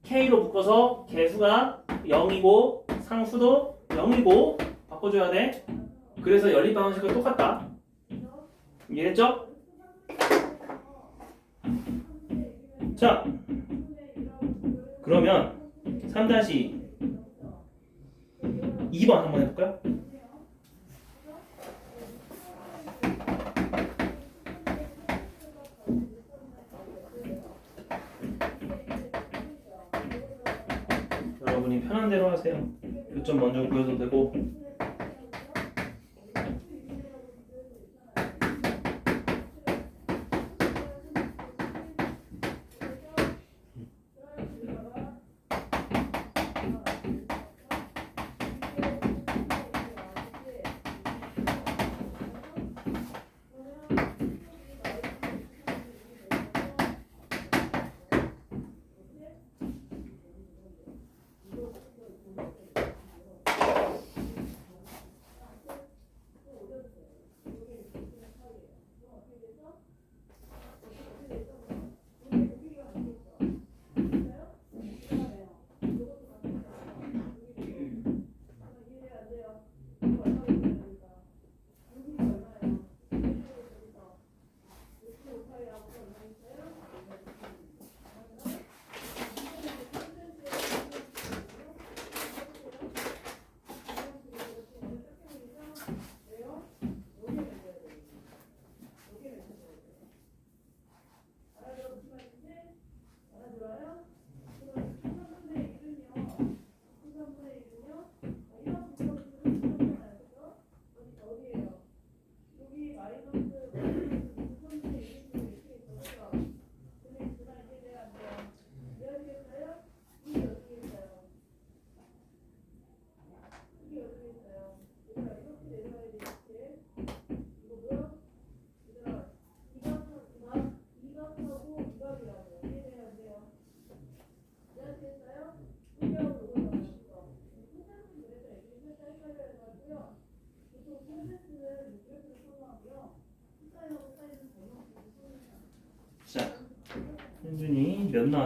k로 묶어서 개수가 0이고 상수도 0이고 바꿔줘야 돼. 그래서 연립 방식은 똑같다. 이해했죠? 자, 그러면 3-2번 한번 해볼까요? 여러분이 편한 대로 하세요. 교점 먼저 구해도 되고.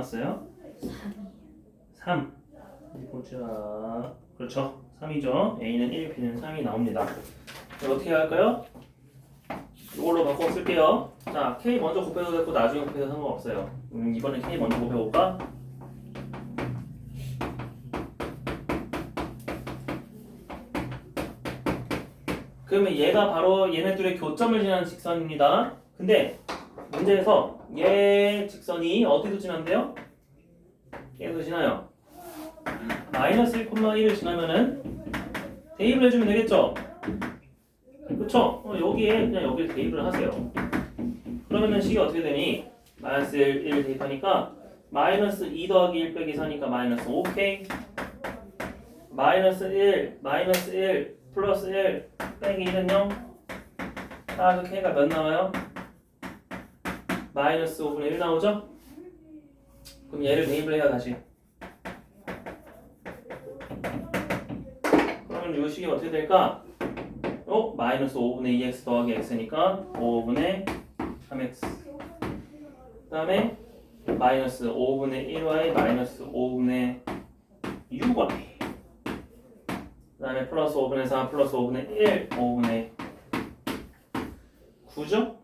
나왔어요? 3. 보자. 그렇죠. 3이죠. A는 1, B는 3이 나옵니다. 어떻게 할까요? 이걸로 바꿔 쓸게요. 자, K 먼저 곱해도 되고 나중에 곱해도 상관없어요. 이번에 K 먼저 곱해볼까? 그러면 얘가 바로 얘네 둘의 교점을 지나는 직선입니다. 근데 문제에서 얘 직선이 어디도 지난대요? 얘도 지나요. 마이너스 1,1을 지나면은 대입을 해주면 되겠죠? 그쵸? 여기에 그냥 여기를 대입을 하세요. 그러면은 식이 어떻게 되니? 마이너스 1 대입하니까 마이너스 2 더하기 1 빼기 4니까 마이너스 5K 마이너스 1 플러스 1 빼기 1은 0 따라서 K가 몇 나와요? 마이너스 5분의 1 나오죠? 그럼 얘를 대입을 해요 다시. 그러면 이 식이 어떻게 될까? 마이너스 5분의 2x 더하기 x니까 5분의 3x 그 다음에 마이너스 5분의 1y 마이너스 5분의 6y 그 다음에 플러스 5분의 4 플러스 5분의 1 5분의 9죠?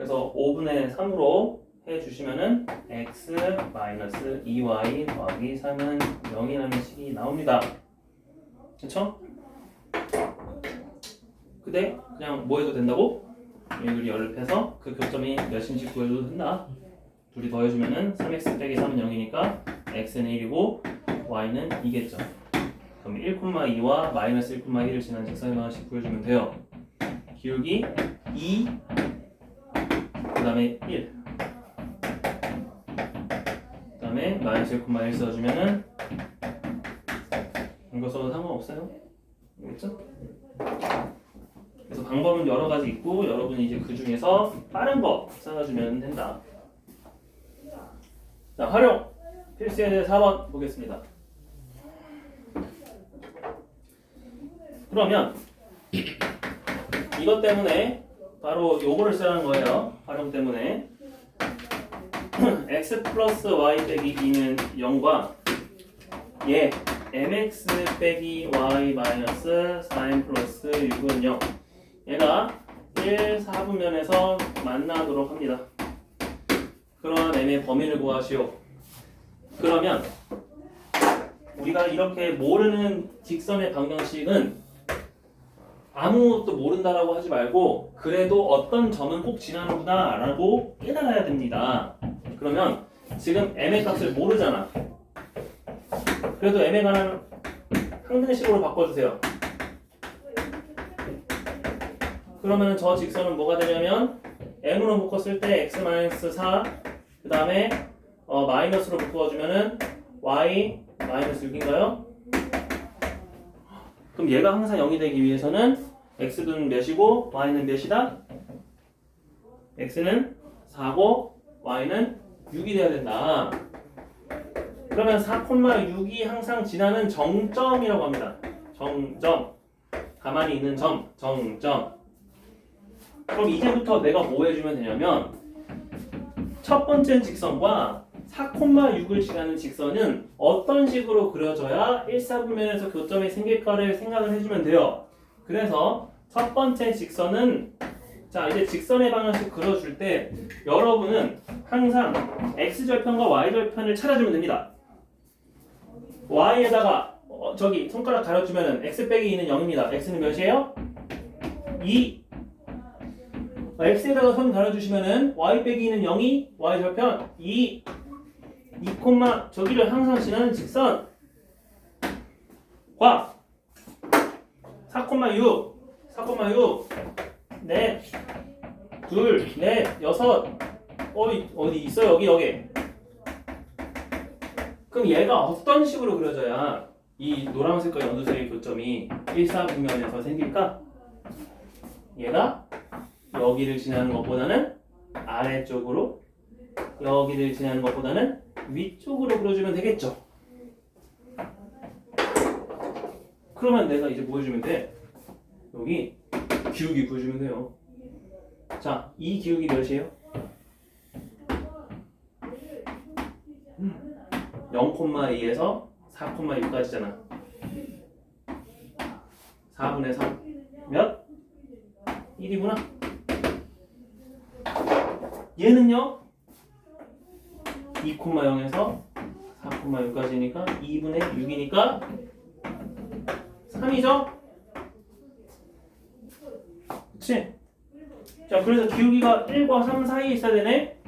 그래서 5분의 3으로 해주시면은 x 마이너스 2y 더하기 3은 0이라는 식이 나옵니다. 그쵸? 근데 그냥 뭐 해도 된다고? 얘들이 연립해서 그 교점이 몇인지 구해도 된다. 둘이 더해주면은 3x 빼기 3은 0이니까 x는 1이고 y는 2겠죠. 그럼 1,2와 마이너스 1,1을 지난 직선의 방식 구해주면 돼요. 기울기 2 그 다음에 1 그 다음에 마이너스 1,1 써주면은 이거 써도 상관없어요. 알겠죠? 그래서 방법은 여러 가지 있고 여러분이 이제 그 중에서 빠른 거 찾아주면 된다. 자, 활용 필수에 대해 4번 보겠습니다. 그러면 이것 때문에 바로 요거를 쓰라는 거예요. 활용 때문에 x 플러스 y 빼기 2는 0과 얘 mx 빼기 y 마이너스 4m 플러스 6은 0 얘가 1, 4분면에서 만나도록 합니다. 그러한 m의 범위를 구하시오. 그러면 우리가 이렇게 모르는 직선의 방정식은 아무것도 모른다라고 하지 말고 그래도 어떤 점은 꼭 지나는구나 라고 깨달아야 됩니다. 그러면 지금 m의 값을 모르잖아. 그래도 m에 관한 항등식으로 바꿔주세요. 그러면 저 직선은 뭐가 되냐면 m으로 묶었을 때 x-4 그 다음에 마이너스로 묶어주면은 y 마이너스 6인가요? 그럼 얘가 항상 0이 되기 위해서는 x는 몇이고 y는 몇이다? x는 4고 y는 6이 돼야 된다. 그러면 4,6이 항상 지나는 정점이라고 합니다. 정점. 가만히 있는 점. 정점. 그럼 이제부터 내가 뭐 해주면 되냐면 첫 번째 직선과 4,6을 지나는 직선은 어떤 식으로 그려져야 1, 4분면에서 교점이 생길까를 생각을 해주면 돼요. 그래서 첫 번째 직선은 자 이제 직선의 방향식 그려줄 때 여러분은 항상 x절편과 y절편을 찾아주면 됩니다. y에다가 저기 손가락 가려주면은 x 빼기 2는 0입니다. x는 몇이에요? 2. x에다가 손 가려주시면은 y 빼기 2는 0이 y절편 2. 2, 저기를 항상 지나는 직선과 4,6 넷, 둘, 넷, 여섯 어디 있어 여기 그럼 얘가 어떤 식으로 그려져야 이 노란색과 연두색의 교점이 1, 4분면에서 생길까? 얘가 여기를 지나는 것보다는 아래쪽으로 여기를 지나는 것보다는 위쪽으로 그려주면 되겠죠. 그러면 내가 이제 뭐 해주면 돼? 여기 기울기 구해주면 돼요. 자, 이 기울기 몇이에요? 0,2에서 4,6까지잖아. 4분의 3 몇? 1이구나. 얘는요? 2,0에서 4,6까지니까 2분의 6이니까 3이죠? 그치? 자, 그래서 기울기가 1과 3 사이에 있어야 되네?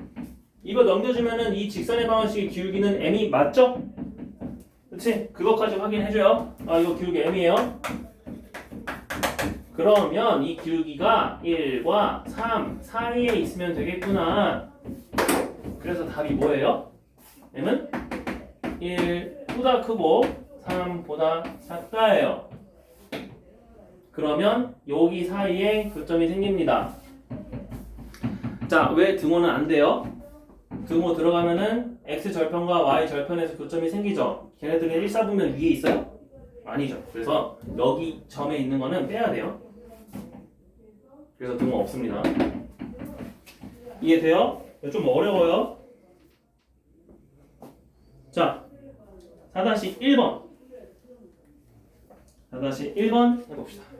이거 넘겨주면은 이 직선의 방정식의 기울기는 m이 맞죠? 그치? 그것까지 확인해줘요. 아, 이거 기울기 m이에요. 그러면 이 기울기가 1과 3 사이에 있으면 되겠구나. 그래서 답이 뭐예요? m은 1보다 크고 3보다 작다예요. 그러면 여기 사이에 교점이 생깁니다. 자, 왜 등호는 안 돼요? 등호 들어가면은 x절편과 y절편에서 교점이 생기죠. 걔네들은 1, 4분면 위에 있어요? 아니죠. 그래서 여기 점에 있는 거는 빼야 돼요. 그래서 등호 없습니다. 이해돼요? 좀 어려워요. 자, 4-1번 4-1번 해봅시다.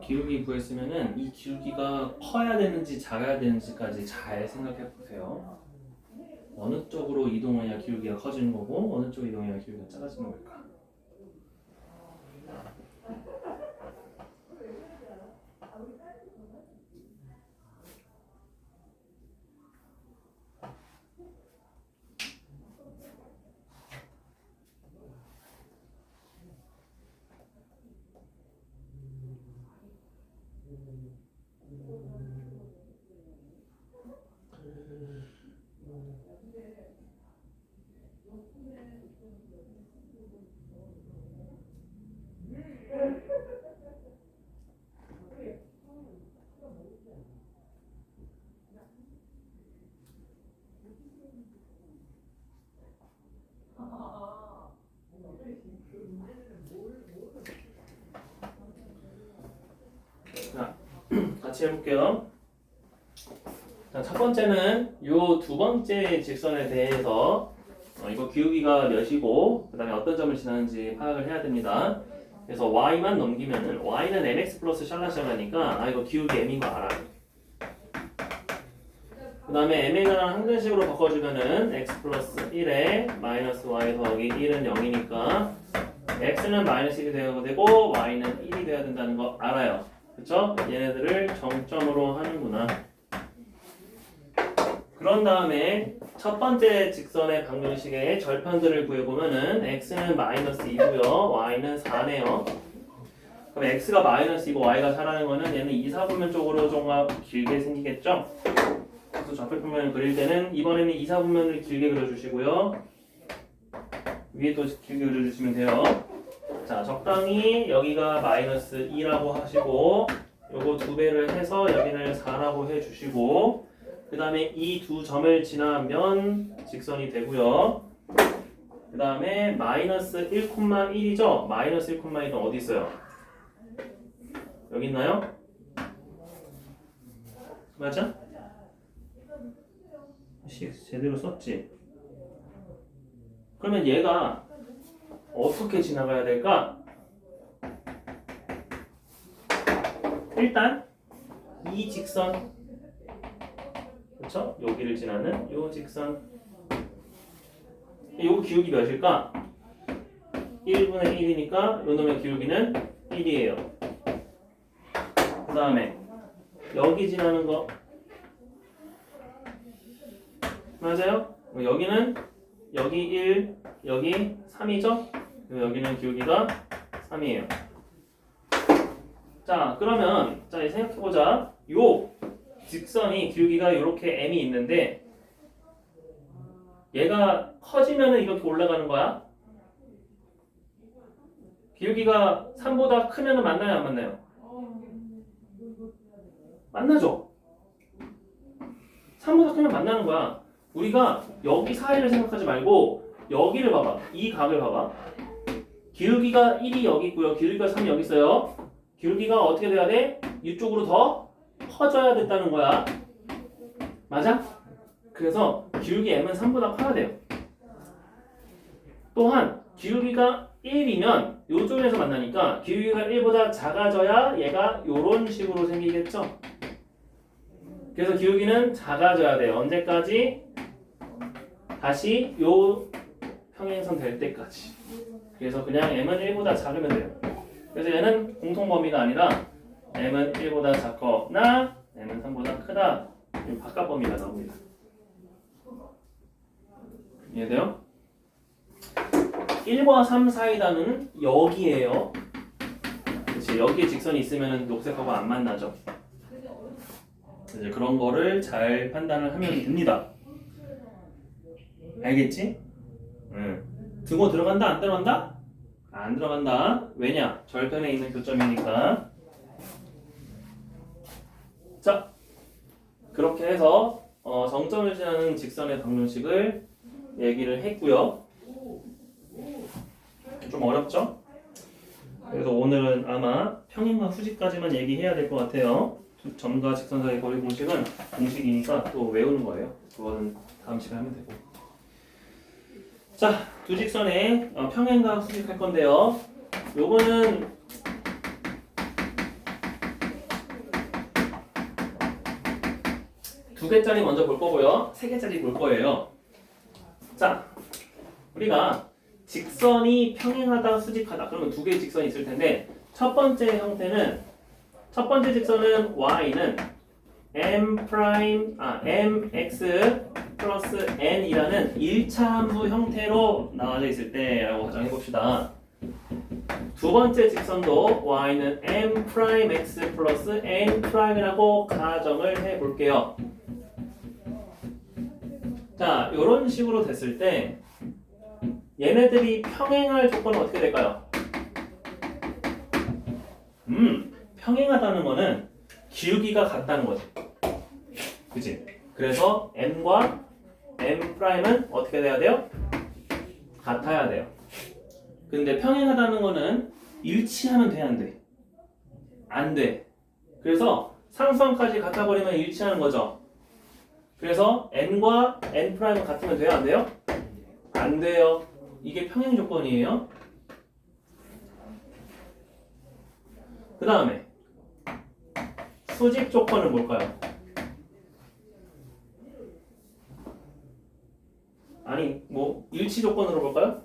기울기 구했으면은 이 기울기가 커야 되는지 작아야 되는지까지 잘 생각해 보세요. 어느 쪽으로 이동해야 기울기가 커지는 거고 어느 쪽으로 이동해야 기울기가 작아지는 걸까? 자, 같이 해볼게요. 자, 첫 번째는 요 두 번째 직선에 대해서 이거 기울기가 몇이고 그 다음에 어떤 점을 지나는지 파악을 해야 됩니다. 그래서 y만 넘기면은 y는 mx 플러스 샬라샬라니까 이거 기울기 m인 거 알아. 그 다음에 m의 변화를 항등식으로 바꿔주면은 x 플러스 1에 마이너스 y 더하기 1은 0이니까 x는 마이너스 1이 되어야 되고 y는 1이 되어야 된다는 거 알아요. 그쵸? 얘네들을 정점으로 하는구나. 그런 다음에 첫 번째 직선의 방정식의 절편들을 구해보면은 x는 마이너스 2고요. y는 4네요. 그럼 x가 마이너스 2고 y가 4라는 거는 얘는 2, 4분면 쪽으로 좀 길게 생기겠죠? 그래서 좌표평면을 그릴 때는 이번에는 2, 4분면을 길게 그려주시고요. 위에 또 길게 그려주시면 돼요. 자, 적당히 여기가 마이너스 2라고 하시고 요거 2배를 해서 여기는 4라고 해주시고 그 다음에 이 두 점을 지나면 직선이 되고요. 그 다음에 마이너스 1,1이죠? 마이너스 1,1은 어디 있어요? 여기 있나요? 맞아? 제대로 썼지? 그러면 얘가 어떻게 지나가야 될까? 일단 이 직선 그쵸? 여기를 지나는 요 직선 요 기울기 몇일까? 1분의 1이니까 요 놈의 기울기는 1이에요. 그 다음에 여기 지나는 거 맞아요? 여기는 여기 1, 여기 3이죠? 여기는 기울기가 3이에요. 자, 그러면 자, 생각해보자. 요 직선이 기울기가 이렇게 m이 있는데 얘가 커지면은 이렇게 올라가는 거야. 기울기가 3보다 크면은 만나요, 안 만나요? 만나죠? 3보다 크면 만나는 거야. 우리가 여기 사이를 생각하지 말고 여기를 봐봐. 이 각을 봐봐. 기울기가 1이 여기 있고요. 기울기가 3이 여기 있어요. 기울기가 어떻게 돼야 돼? 이쪽으로 더 커져야 됐다는 거야. 맞아? 그래서 기울기 m은 3보다 커야 돼요. 또한 기울기가 1이면 이쪽에서 만나니까 기울기가 1보다 작아져야 얘가 이런 식으로 생기겠죠? 그래서 기울기는 작아져야 돼요. 언제까지? 다시 요 평행선 될 때까지. 그래서 그냥 m은 1보다 작으면 돼요. 그래서 얘는 공통범위가 아니라 m은 1보다 작거나 m은 3보다 크다. 이 바깥 범위가 나옵니다. 이해돼요? 1과 3 사이 단위는 여기에요. 그치? 여기에 직선이 있으면 녹색하고 안 만나죠. 이제 그런 거를 잘 판단을 하면 됩니다. 알겠지? 등호 들어간다? 안 들어간다? 안 들어간다. 왜냐? 절편에 있는 교점이니까. 자, 그렇게 해서 정점을 지나는 직선의 방정식을 얘기를 했고요. 좀 어렵죠? 그래서 오늘은 아마 평행과 후지까지만 얘기해야 될 것 같아요. 점과 직선 사이의 거리 공식은 공식이니까 또 외우는 거예요. 그거는 다음 시간에 하면 되고. 자, 두 직선의 평행과 후직 할 건데요. 요거는 두 개짜리 먼저 볼 거고요. 세 개짜리 볼 거예요. 자, 우리가 직선이 평행하다, 수직하다. 그러면 두 개의 직선이 있을 텐데 첫 번째 형태는 첫 번째 직선은 y는 mx 플러스 n이라는 1차 함수 형태로 나와져 있을 때라고 가정해 봅시다. 두 번째 직선도 y는 m'x 플러스 n'이라고 가정을 해 볼게요. 자, 이런 식으로 됐을 때 얘네들이 평행할 조건은 어떻게 될까요? 평행하다는 거는 기울기가 같다는 거지. 그치? 그래서 m과 m'은 어떻게 돼야 돼요? 같아야 돼요. 근데 평행하다는 거는 일치하면 돼, 안 돼? 안 돼. 그래서 상수함까지 같아 버리면 일치하는 거죠. 그래서 n과 n'은 같으면 돼요, 안 돼요? 안 돼요. 이게 평행 조건이에요. 그 다음에 수직 조건은 뭘까요? 아니, 뭐 일치 조건으로 볼까요?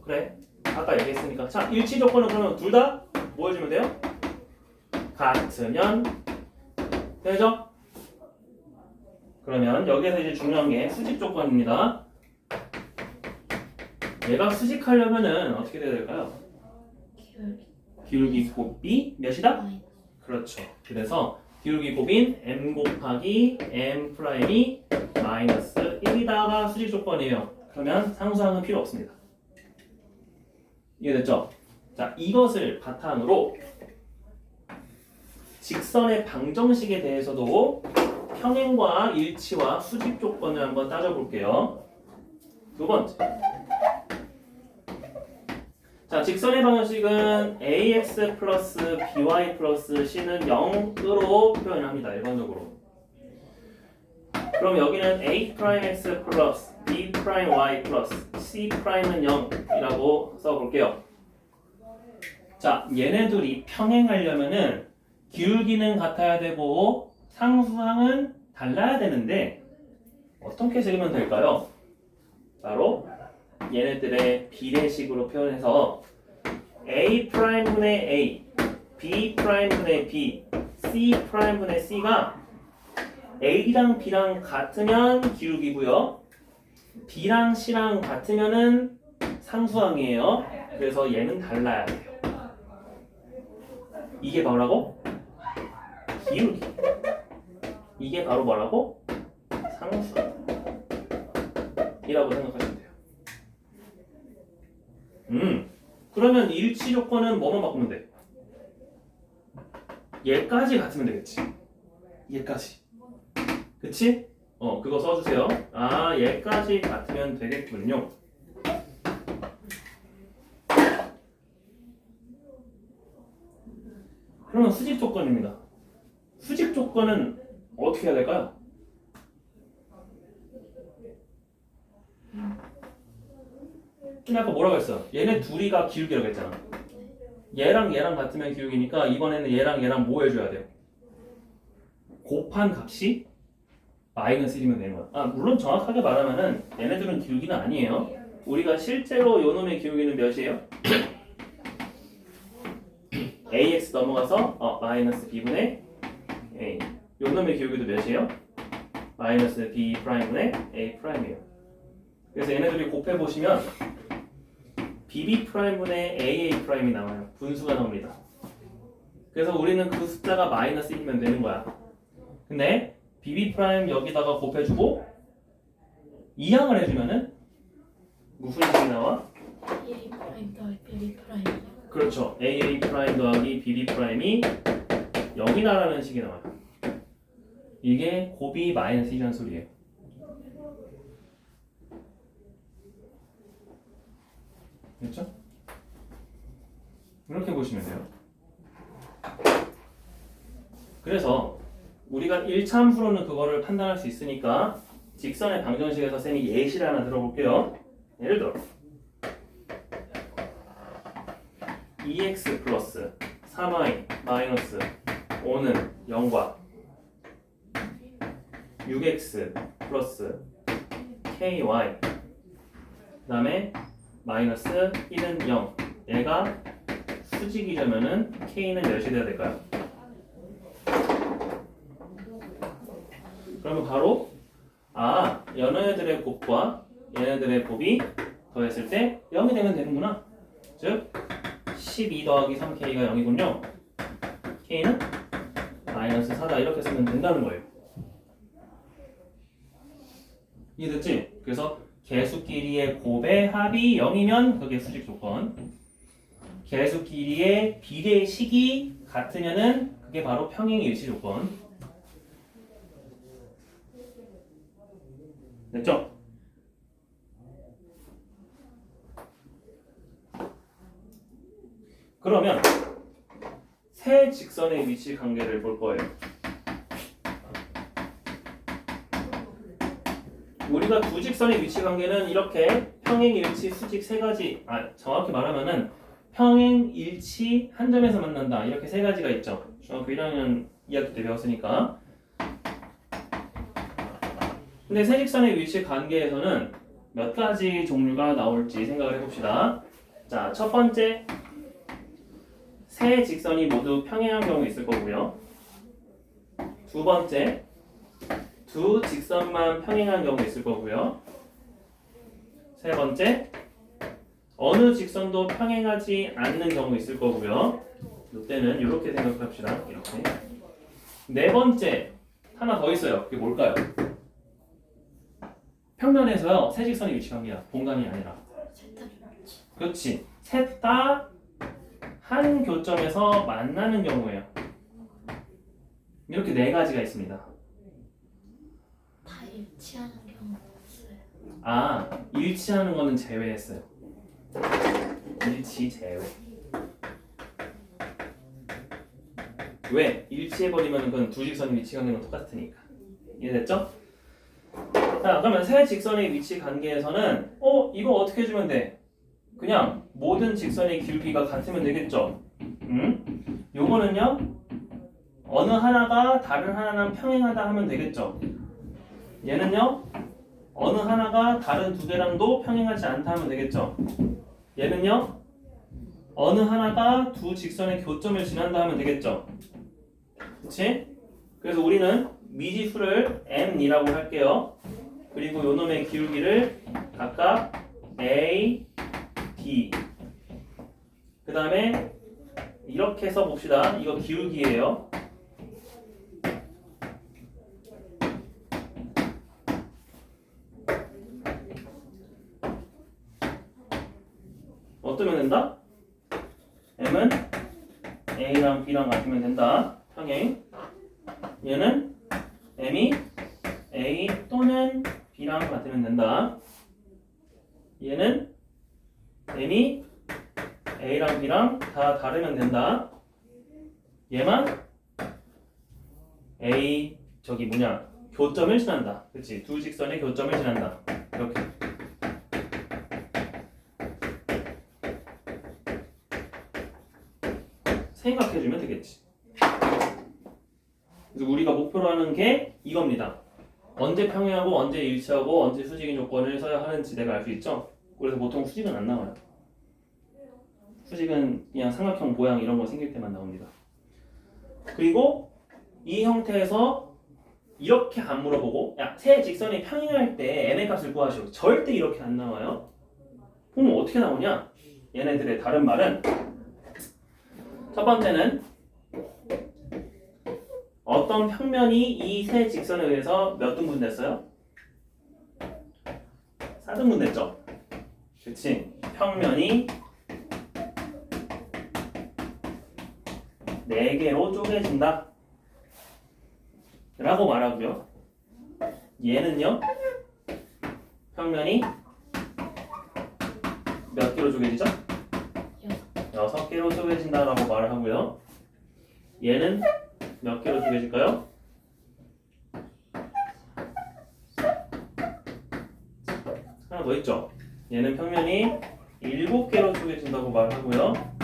그래, 아까 얘기했으니까. 자, 일치 조건은 그러면 둘 다 뭐 해주면 돼요? 같으면 되죠? 그러면 여기에서 이제 중요한 게 수직 조건입니다. 얘가 수직하려면은 어떻게 돼야 될까요? 기울기 기울기 곱이 몇이다? 마이너스 그렇죠. 그래서 기울기 곱인 m 곱하기 m 프라임이 마이너스 1이다가 수직 조건이에요. 그러면 상수항은 필요 없습니다. 이해됐죠? 자, 이것을 바탕으로 직선의 방정식에 대해서도 평행과 일치와 수직 조건을 한번 따져볼게요. 두 번째. 자, 직선의 방정식은 ax 플러스 by 플러스 c는 0으로 표현합니다. 일반적으로. 그럼 여기는 a 프라임 x 플러스 b 프라임 y 플러스 c 프라임은 0이라고 써볼게요. 자, 얘네들이 평행하려면은 기울기는 같아야 되고 상수항은 달라야 되는데 어떻게 적으면 될까요? 바로 얘네들의 비례식으로 표현해서 a 프라임분의 a, b 프라임분의 b, c 프라임분의 c가 a랑 b랑 같으면 기울기고요. b랑 c랑 같으면은 상수항이에요. 그래서 얘는 달라야 돼요. 이게 뭐라고? 기울기. 이게 바로 뭐라고? 상수항이라고 생각하시면 돼요. 그러면 일치 조건은 뭐만 바꾸면 돼? 얘까지 같으면 되겠지. 얘까지. 그치? 그거 써주세요. 아, 얘까지 같으면 되겠군요. 그러면 수직 조건입니다. 수직 조건은 어떻게 해야 될까요? 아까 뭐라고 했어? 얘네 둘이가 기울기라고 했잖아. 얘랑 얘랑 같으면 기울기니까 이번에는 얘랑 얘랑 뭐 해줘야 돼요? 곱한 값이 마이너스 1이면 되는 거야. 아, 물론 정확하게 말하면은 얘네들은 기울기는 아니에요. 우리가 실제로 요놈의 기울기는 몇이에요? ax 넘어가서 마이너스 b분의 a. 요놈의 기울기도 몇이에요? 마이너스 b 프라임분의 a 프라임이에요. 그래서 얘네들이 곱해보시면 bb 프라임분의 aa 프라임이 나와요. 분수가 나옵니다. 그래서 우리는 그 숫자가 마이너스 1이면 되는 거야. 근데 bb 프라임 여기다가 곱해주고 이항을 해주면은 무슨 식이 나와? a 프라임 더하기 b 프라임 그렇죠. aa 프라임 더하기 bb 프라임이 0이 나라는 식이 나와요. 이게 곱이 마이너스 1이라는 소리예요. 됐죠? 이렇게 보시면 돼요. 그래서 우리가 1차 함수로는 그거를 판단할 수 있으니까 직선의 방정식에서 쌤이 예시를 하나 들어볼게요. 예를 들어 2x 플러스 3y 마이너스 5는 0과 6x 플러스 ky 그 다음에 마이너스 1은 0 얘가 수직이려면은 k는 몇이 돼야 될까요? 그러면 바로 얘네들의 곱과 얘네들의 곱이 더했을 때 0이 되면 되는구나. 즉 12 더하기 3k가 0이군요. k는 마이너스 4다 이렇게 쓰면 된다는 거예요. 이해됐지? 그래서 개수끼리의 곱의 합이 0이면 그게 수직 조건. 개수끼리의 비례식이 같으면은 그게 바로 평행 일치 조건. 됐죠? 그러면 세 직선의 위치 관계를 볼 거예요. 우리가 두 직선의 위치 관계는 이렇게 평행, 일치, 수직 세 가지, 정확히 말하면은 평행, 일치, 한 점에서 만난다 이렇게 세 가지가 있죠. 중학교 1학년 2학기 때 배웠으니까. 근데 세 직선의 위치 관계에서는 몇 가지 종류가 나올지 생각을 해봅시다. 자, 첫 번째 세 직선이 모두 평행한 경우 있을 거고요. 두 번째 두 직선만 평행한 경우 있을 거고요. 세 번째, 어느 직선도 평행하지 않는 경우 있을 거고요. 이때는 이렇게 생각합시다. 이렇게. 네 번째, 하나 더 있어요. 그게 뭘까요? 평면에서요, 세 직선이 위치합니다. 공간이 아니라. 그렇지. 셋 다 한 교점에서 만나는 경우예요. 이렇게 네 가지가 있습니다. 다 일치하는 경우가 없어요. 아, 일치하는 거는 제외했어요. 일치 제외. 왜? 일치해버리면 그건 두 직선이 위치 관계는 똑같으니까. 이해됐죠? 자, 그러면 세 직선의 위치 관계에서는 이거 어떻게 해주면 돼? 그냥 모든 직선의 기울기가 같으면 되겠죠? 요거는요, 어느 하나가 다른 하나랑 평행하다 하면 되겠죠? 얘는요, 어느 하나가 다른 두 개랑도 평행하지 않다 하면 되겠죠? 얘는요, 어느 하나가 두 직선의 교점을 지난다 하면 되겠죠? 그치? 그래서 우리는 미지수를 m이라고 할게요. 그리고 요놈의 기울기를 각각 a, b. 그 다음에 이렇게 써봅시다. 이거 기울기예요. 어떠면 된다? m은 a랑 b랑 같으면 된다. 평행. 얘는 m이 a 또는 b랑 같으면 된다. 얘는 m이 a랑 b랑 다 다르면 된다. 얘만 a 교점을 지난다. 그치? 두 직선의 교점을 지난다. 이렇게. 생각해주면 되겠지. 그래서 우리가 목표로 하는 게 이겁니다. 언제 평행하고 언제 일치하고 언제 수직인 조건을 써야 하는지 내가 알 수 있죠? 그래서 보통 수직은 안 나와요. 수직은 그냥 삼각형 모양 이런 거 생길 때만 나옵니다. 그리고 이 형태에서 이렇게 안 물어보고 세 직선이 평행할 때 m의 값을 구하시오. 절대 이렇게 안 나와요. 그럼 어떻게 나오냐? 얘네들의 다른 말은 첫 번째는 어떤 평면이 이 세 직선에 의해서 몇 등분 됐어요? 4등분 됐죠? 그치? 평면이 4개로 쪼개진다 라고 말하고요. 얘는요, 평면이 몇 개로 쪼개지죠? 6개로 쪼개진다 라고 말을 하고요. 얘는 몇 개로 쪼개질까요? 하나 더 있죠? 얘는 평면이 7개로 쪼개진다고 말하고요.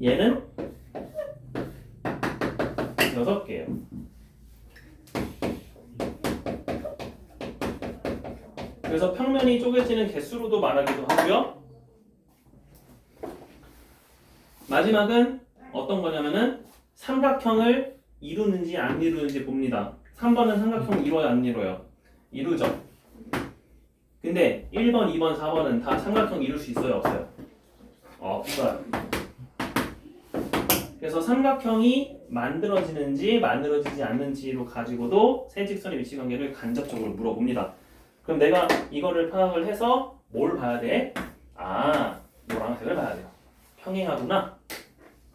얘는 6개예요. 그래서 평면이 쪼개지는 개수로도 말하기도 하고요. 마지막은 어떤 거냐면은 삼각형을 이루는지 안 이루는지 봅니다. 3번은 삼각형 이뤄요, 안 이뤄요? 이루죠. 근데 1번, 2번, 4번은 다 삼각형 이룰 수 있어요, 없어요? 없어요. 그래서 삼각형이 만들어지는지 만들어지지 않는지로 가지고도 세 직선의 위치 관계를 간접적으로 물어봅니다. 그럼 내가 이거를 파악을 해서 뭘 봐야 돼? 노란색을 봐야 돼요. 평행하구나.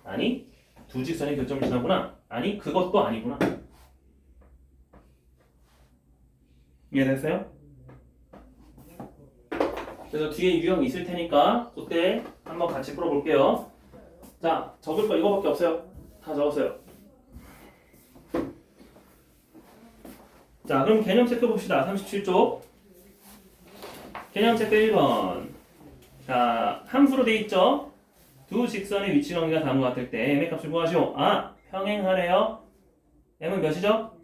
아니, 두 직선의 교점을 지나구나. 아니, 그것도 아니구나. 이해됐어요? 그래서 뒤에 유형 있을 테니까 그때 한번 같이 풀어볼게요. 자, 적을 거 이거밖에 없어요. 다 적었어요. 자, 그럼 개념 체크 봅시다. 37쪽. 개념 체크 1번. 자, 함수로 돼 있죠? 두 직선의 위치 관계가 다음과 같을 때 m의 값을 구하시오. 평행하래요. m은 몇이죠?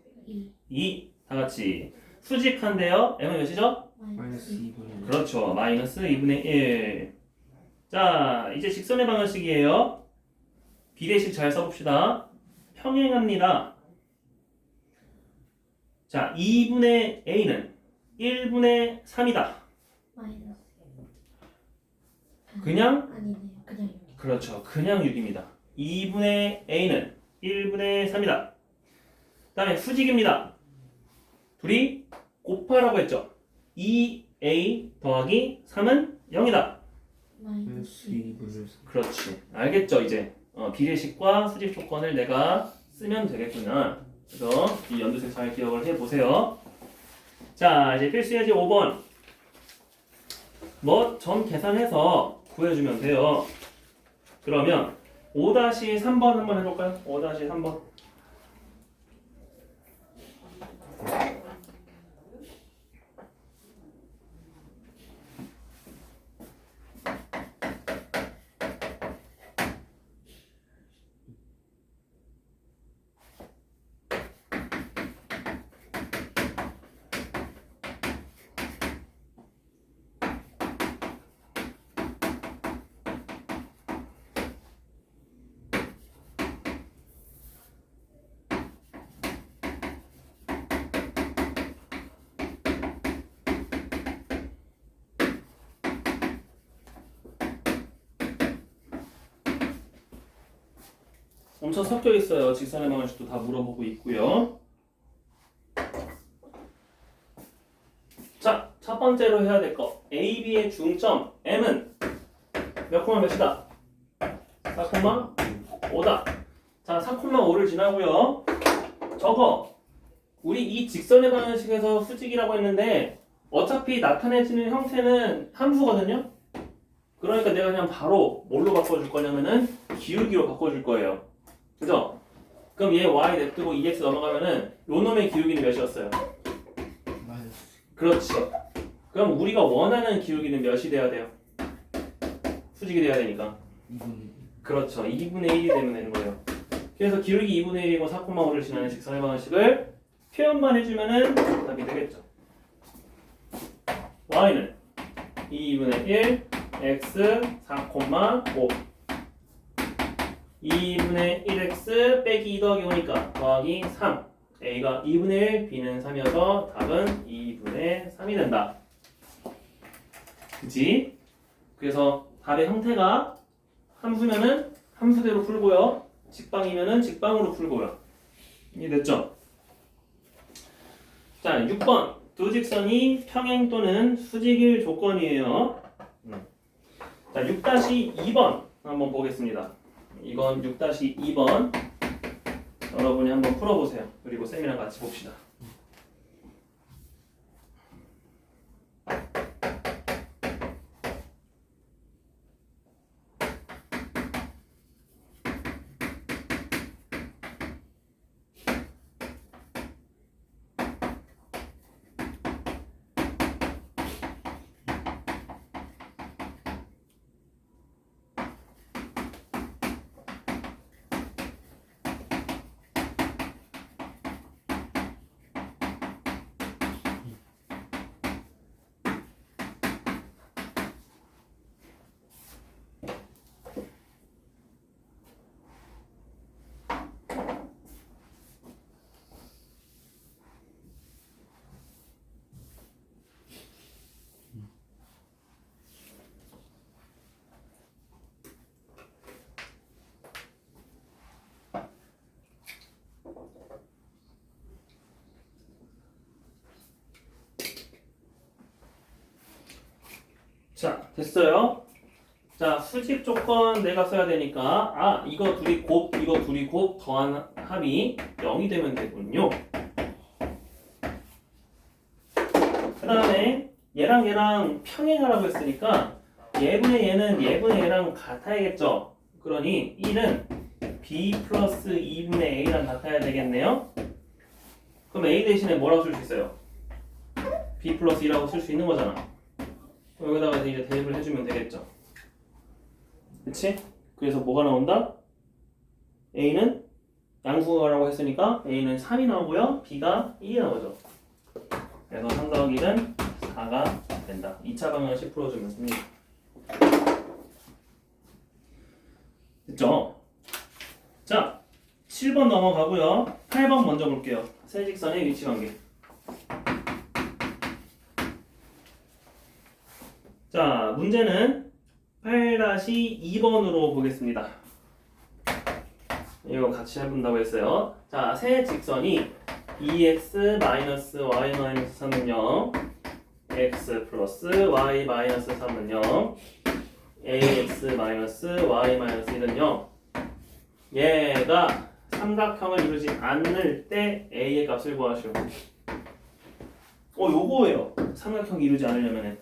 2. 다 같이. 수직한데요. m은 몇이죠? 마이너스 2분의 그렇죠. 마이너스 2분의 1. 자, 이제 직선의 방정식이에요. 비례식 잘 써봅시다. 평행합니다. 자, 2분의 a는 1분의 3이다. 마이너스. 그냥? 아니네요. 그냥 6. 그렇죠. 그냥 6입니다. 2분의 a는 1분의 3이다. 그 다음에 수직입니다. 둘이 곱하라고 했죠. 2a 더하기 3은 0이다. 마이너스 2분의 3. 그렇지. 알겠죠, 이제. 비례식과 수직 조건을 내가 쓰면 되겠구나. 그래서 이 연두색 잘 기억을 해보세요. 자, 이제 필수 예제 5번. 뭐 점 계산해서 구해주면 돼요. 그러면 5-3번 한번 해볼까요? 5-3번. 엄청 섞여 있어요. 직선의 방정식도 다 물어보고 있고요. 자, 첫 번째로 해야 될 거. A, B의 중점 M은 몇 콤마 몇이다? 4,5다. 자, 4,5를 지나고요. 저거 우리 이 직선의 방정식에서 수직이라고 했는데 어차피 나타내지는 형태는 함수거든요. 그러니까 내가 그냥 바로 뭘로 바꿔줄 거냐면은 기울기로 바꿔줄 거예요. 그죠? 그럼 얘 y 냅두고 2x 넘어가면은 요 놈의 기울기는 몇이었어요? 마이너스. 그렇지. 그럼 우리가 원하는 기울기는 몇이 돼야 돼요? 수직이 돼야 되니까. 2분의 그렇죠. 2분의 1이 되면 되는 거예요. 그래서 기울기 2분의 1이고 4,5를 지나는 직선의 방정식을 표현만 해주면은 답이 되겠죠. y는 2분의 1 x 4,5 2분의 1x 빼기 2 더하기 5니까 더하기 3 a가 2분의 1 b는 3이어서 답은 2분의 3이 된다. 그치? 그래서 답의 형태가 함수면은 함수대로 풀고요. 직방이면은 직방으로 풀고요. 이해됐죠? 자, 6번. 두 직선이 평행 또는 수직일 조건이에요. 자, 6-2번 한번 보겠습니다. 이건 6-2번. 여러분이 한번 풀어보세요. 그리고 쌤이랑 같이 봅시다. 자, 됐어요. 자, 수직 조건 내가 써야 되니까 이거 둘이 곱 더한 합이 0이 되면 되군요. 그 다음에 얘랑 얘랑 평행하라고 했으니까 얘분의 얘는 얘분의 얘랑 같아야겠죠. 그러니 1은 b 플러스 2분의 a랑 같아야 되겠네요. 그럼 a 대신에 뭐라고 쓸 수 있어요? b 플러스 2라고 쓸 수 있는 거잖아. 여기다가 이제 대입을 해주면 되겠죠. 그치? 그래서 뭐가 나온다? A는 양수라고 했으니까 A는 3이 나오고요. B가 1이 나오죠. 그래서 3 더하기 1은 4가 된다. 2차 방정식 풀어주면 됩니다. 됐죠? 자, 7번 넘어가고요. 8번 먼저 볼게요. 세 직선의 위치 관계. 자, 문제는 8-2번으로 보겠습니다. 이거 같이 해본다고 했어요. 자, 새 직선이 2x-y-3은 0, x 플러스 y-3은 0, ax-y-1은 0. 얘가 삼각형을 이루지 않을 때 a의 값을 구하시오. 요거예요. 삼각형이 이루지 않으려면.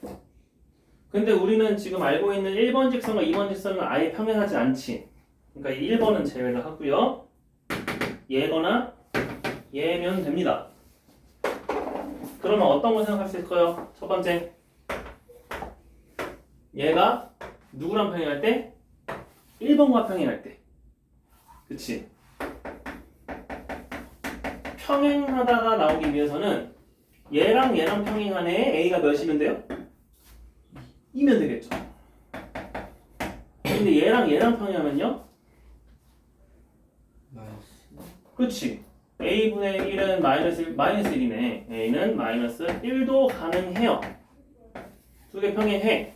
근데 우리는 지금 알고 있는 1번 직선과 2번 직선은 아예 평행하지 않지. 그러니까 이 1번은 제외를 하고요. 얘거나 얘면 됩니다. 그러면 어떤 걸 생각할 수 있을까요? 첫 번째, 얘가 누구랑 평행할 때? 1번과 평행할 때. 그치? 평행하다가 나오기 위해서는 얘랑 평행한 애 A가 몇이면 돼요? 2면 되겠죠. 근데 얘랑 평행하면요? 마이너스. 그치? A분의 1은 마이너스 1이네. A는 마이너스 1도 가능해요. 두 개 평행해.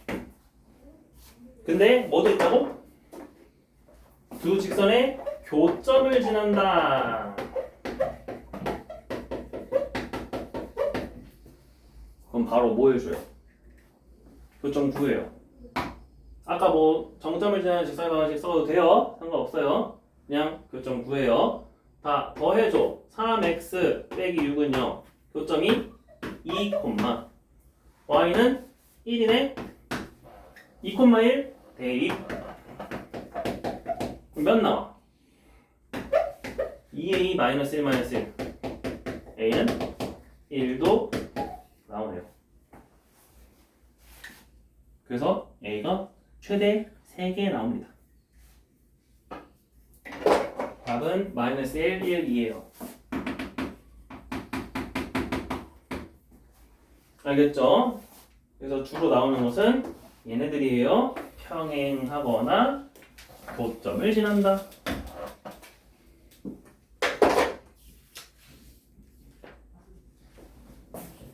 근데 뭐도 있다고? 두 직선의 교점을 지난다. 그럼 바로 뭐 해줘요? 교점 구해요. 아까 뭐 정점을 지나는 직선의 방정식 써도 돼요. 상관없어요. 그냥 교점 구해요. 다 더해줘. 3x 빼기 6은 0. 교점이 2, y는 1이네. 2,1 대입. 그럼 몇 나와? 2a 마이너스 1 a는 1도 나오네요. 그래서 a가 최대 3개 나옵니다. 답은 마이너스 1, 1, 2예요. 알겠죠? 그래서 주로 나오는 것은 얘네들이에요. 평행하거나 교점을 지난다.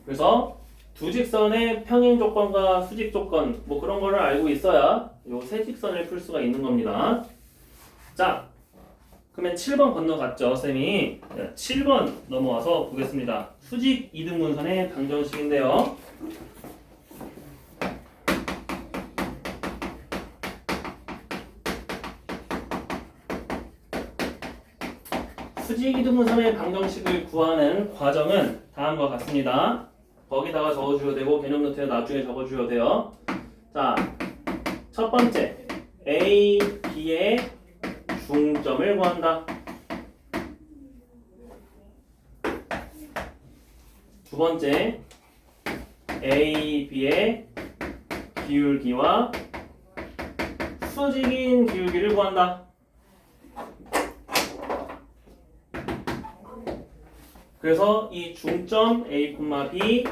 그래서 두 직선의 평행 조건과 수직 조건 뭐 그런 거를 알고 있어야 요 세 직선을 풀 수가 있는 겁니다. 자, 그러면 7번 건너갔죠, 쌤이. 7번 넘어와서 보겠습니다. 수직 이등분선의 방정식인데요. 수직 이등분선의 방정식을 구하는 과정은 다음과 같습니다. 거기다가 적어주셔도 되고 개념 노트에 나중에 적어주셔도 돼요. 자, 첫 번째 A, B의 중점을 구한다. 두 번째 A, B의 기울기와 수직인 기울기를 구한다. 그래서 이 중점 A, B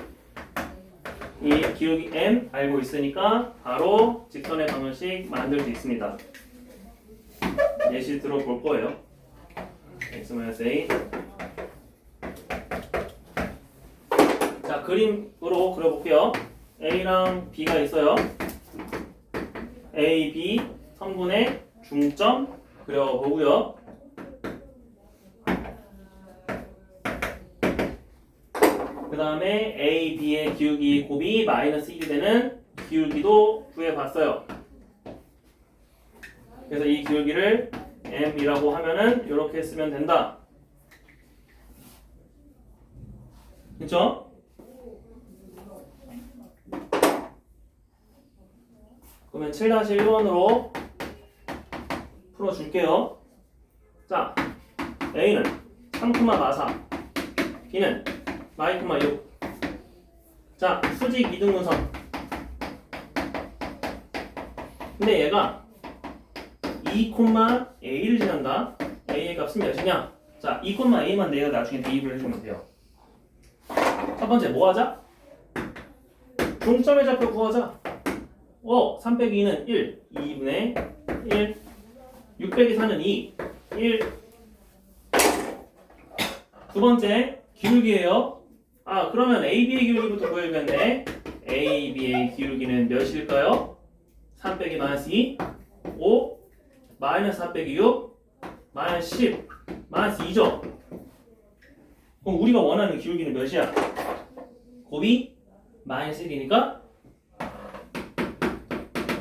이 기울기 M 알고 있으니까 바로 직선의 방정식 만들 수 있습니다. 예시 들어볼 거예요. X-A. 자, 그림으로 그려볼게요. A랑 B가 있어요. A, B 선분의 중점 그려보고요. 그 다음에 A, B의 기울기 곱이 마이너스 1이 되는 기울기도 구해봤어요. 그래서 이 기울기를 M이라고 하면은 이렇게 쓰면 된다. 그쵸? 그러면 7-1번으로 풀어줄게요. 자, A는 3,44, B는 y,6. 자, 수직 이등분선. 근데 얘가 2,a를 지난다. a의 값은 몇이냐? 자, 2,a만 내가 나중에 대입을 해주면 돼요. 첫 번째 뭐 하자? 중점의 좌표 구하자. 3 빼기 2는 1, 2분의 1, 6 빼기 4는 2, 1. 두 번째 기울기예요. 그러면 AB의 기울기부터 구해야겠네. A, B의 기울기는 몇일까요? 3 빼기 마이너스 2, 5, 마이너스 4 빼기 6, 마이너스 10, 마이너스 2죠? 그럼 우리가 원하는 기울기는 몇이야? 곱이 마이너스 1이니까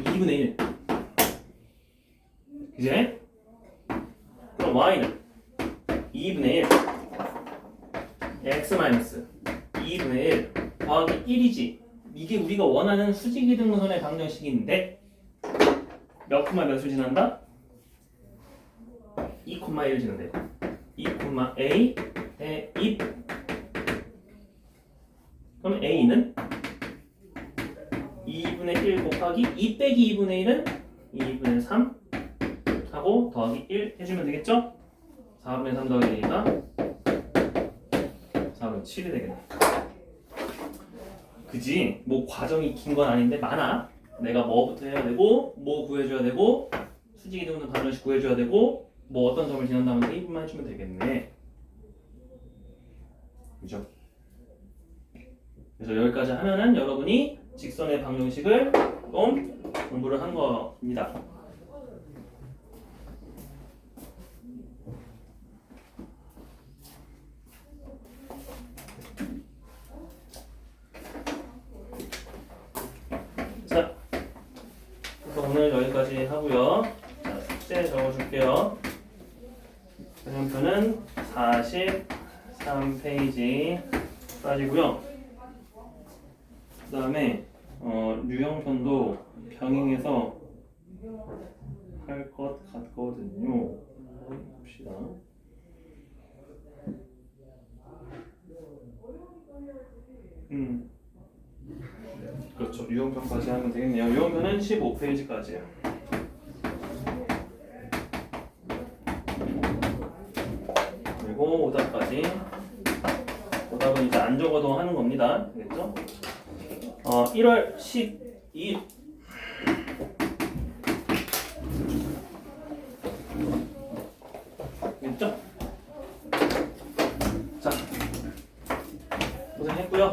2분의 1. 이제 그럼 y는 2분의 1 x 마이너스 2분의 1 더하기 1이지. 이게 우리가 원하는 수직이등분선의 방정식인데 몇 콤마 몇을 지난다? 2,1 지난대요. 2,a 의 입. 그럼 a는 2분의 1 곱하기 2 빼기 2분의 1은 2분의 3 하고 더하기 1 해주면 되겠죠? 4분의 3 더하기 1이니까 4분의 7이 되겠네. 그지? 뭐 과정이 긴 건 아닌데 많아. 내가 뭐부터 해야 되고 뭐 구해줘야 되고 수직이등분선 방정식 구해줘야 되고 뭐 어떤 점을 지난다면 테이블만 해주면 되겠네. 그죠? 그래서 여기까지 하면은 여러분이 직선의 방정식을 좀 공부를 한 겁니다. 자, 그래서 오늘 여기까지 하고요. 자, 숙제 적어줄게요. 전형표는 43페이지까지고요. 그 다음에 유형편도 병행해서 할 것 같거든요. 봅시다. 그렇죠. 유형편까지 하면 되겠네요. 유형편은 15페이지까지예요. 그리고 오답까지. 오답은 이제 안 적어도 하는 겁니다. 알겠죠? 1월 12일 됐죠? 자, 고생했고요.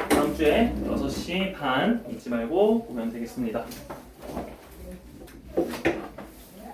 다음 주에 6시 반 잊지 말고 보면 되겠습니다.